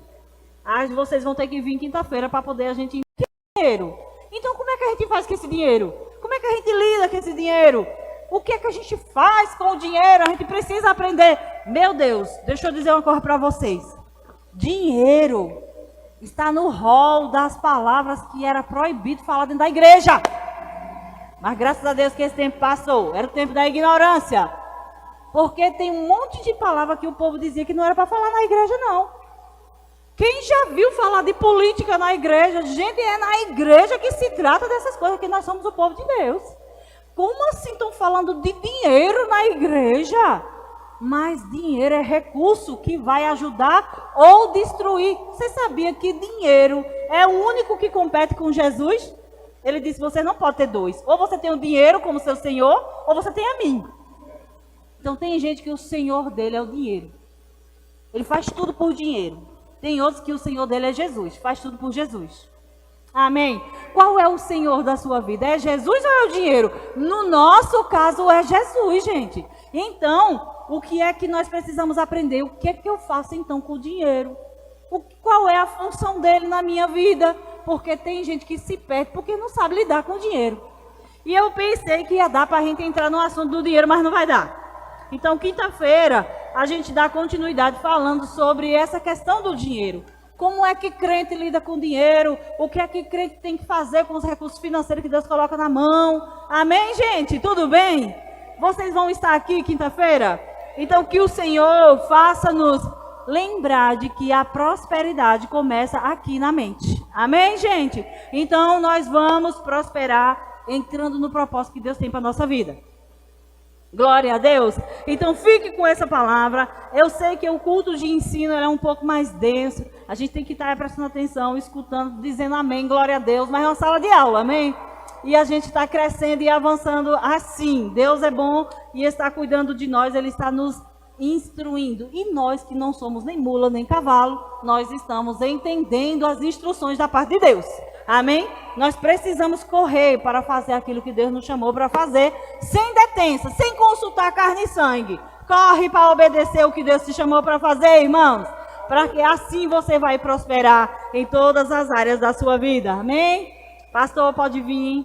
Vocês vão ter que vir quinta-feira para poder a gente entender dinheiro. Então, como é que a gente faz com esse dinheiro? Como é que a gente lida com esse dinheiro? O que é que a gente faz com o dinheiro? A gente precisa aprender. Meu Deus, deixa eu dizer uma coisa para vocês. Dinheiro está no rol das palavras que era proibido falar dentro da igreja. Mas graças a Deus que esse tempo passou. Era o tempo da ignorância. Porque tem um monte de palavra que o povo dizia que não era para falar na igreja, não. Quem já viu falar de política na igreja? Gente, é na igreja que se trata dessas coisas, que nós somos o povo de Deus. Como assim estão falando de dinheiro na igreja? Mas dinheiro é recurso que vai ajudar ou destruir. Você sabia que dinheiro é o único que compete com Jesus? Ele disse, você não pode ter dois. Ou você tem o dinheiro como seu senhor, ou você tem a mim. Então tem gente que o senhor dele é o dinheiro. Ele faz tudo por dinheiro. Tem outros que o senhor dele é Jesus, faz tudo por Jesus. Amém? Qual é o senhor da sua vida? É Jesus ou é o dinheiro? No nosso caso é Jesus, gente. Então, o que é que nós precisamos aprender? O que é que eu faço então com o dinheiro? Qual é a função dele na minha vida? Porque tem gente que se perde porque não sabe lidar com o dinheiro. E eu pensei que ia dar para a gente entrar no assunto do dinheiro, mas não vai dar. Então, quinta-feira, a gente dá continuidade falando sobre essa questão do dinheiro. Como é que crente lida com dinheiro? O que é que crente tem que fazer com os recursos financeiros que Deus coloca na mão? Amém, gente? Tudo bem? Vocês vão estar aqui quinta-feira? Então, que o Senhor faça-nos lembrar de que a prosperidade começa aqui na mente. Amém, gente? Então, nós vamos prosperar entrando no propósito que Deus tem para a nossa vida. Glória a Deus. Então fique com essa palavra. Eu sei que o culto de ensino é um pouco mais denso. A gente tem que estar prestando atenção, escutando, dizendo amém, glória a Deus. Mas é uma sala de aula, amém? E a gente está crescendo e avançando assim. Deus é bom e está cuidando de nós. Ele está nos instruindo. E nós que não somos nem mula, nem cavalo, nós estamos entendendo as instruções da parte de Deus. Amém? Nós precisamos correr para fazer aquilo que Deus nos chamou para fazer, sem detença, sem consultar carne e sangue. Corre para obedecer o que Deus te chamou para fazer, irmãos. Para que assim você vai prosperar em todas as áreas da sua vida. Amém? Pastor, pode vir.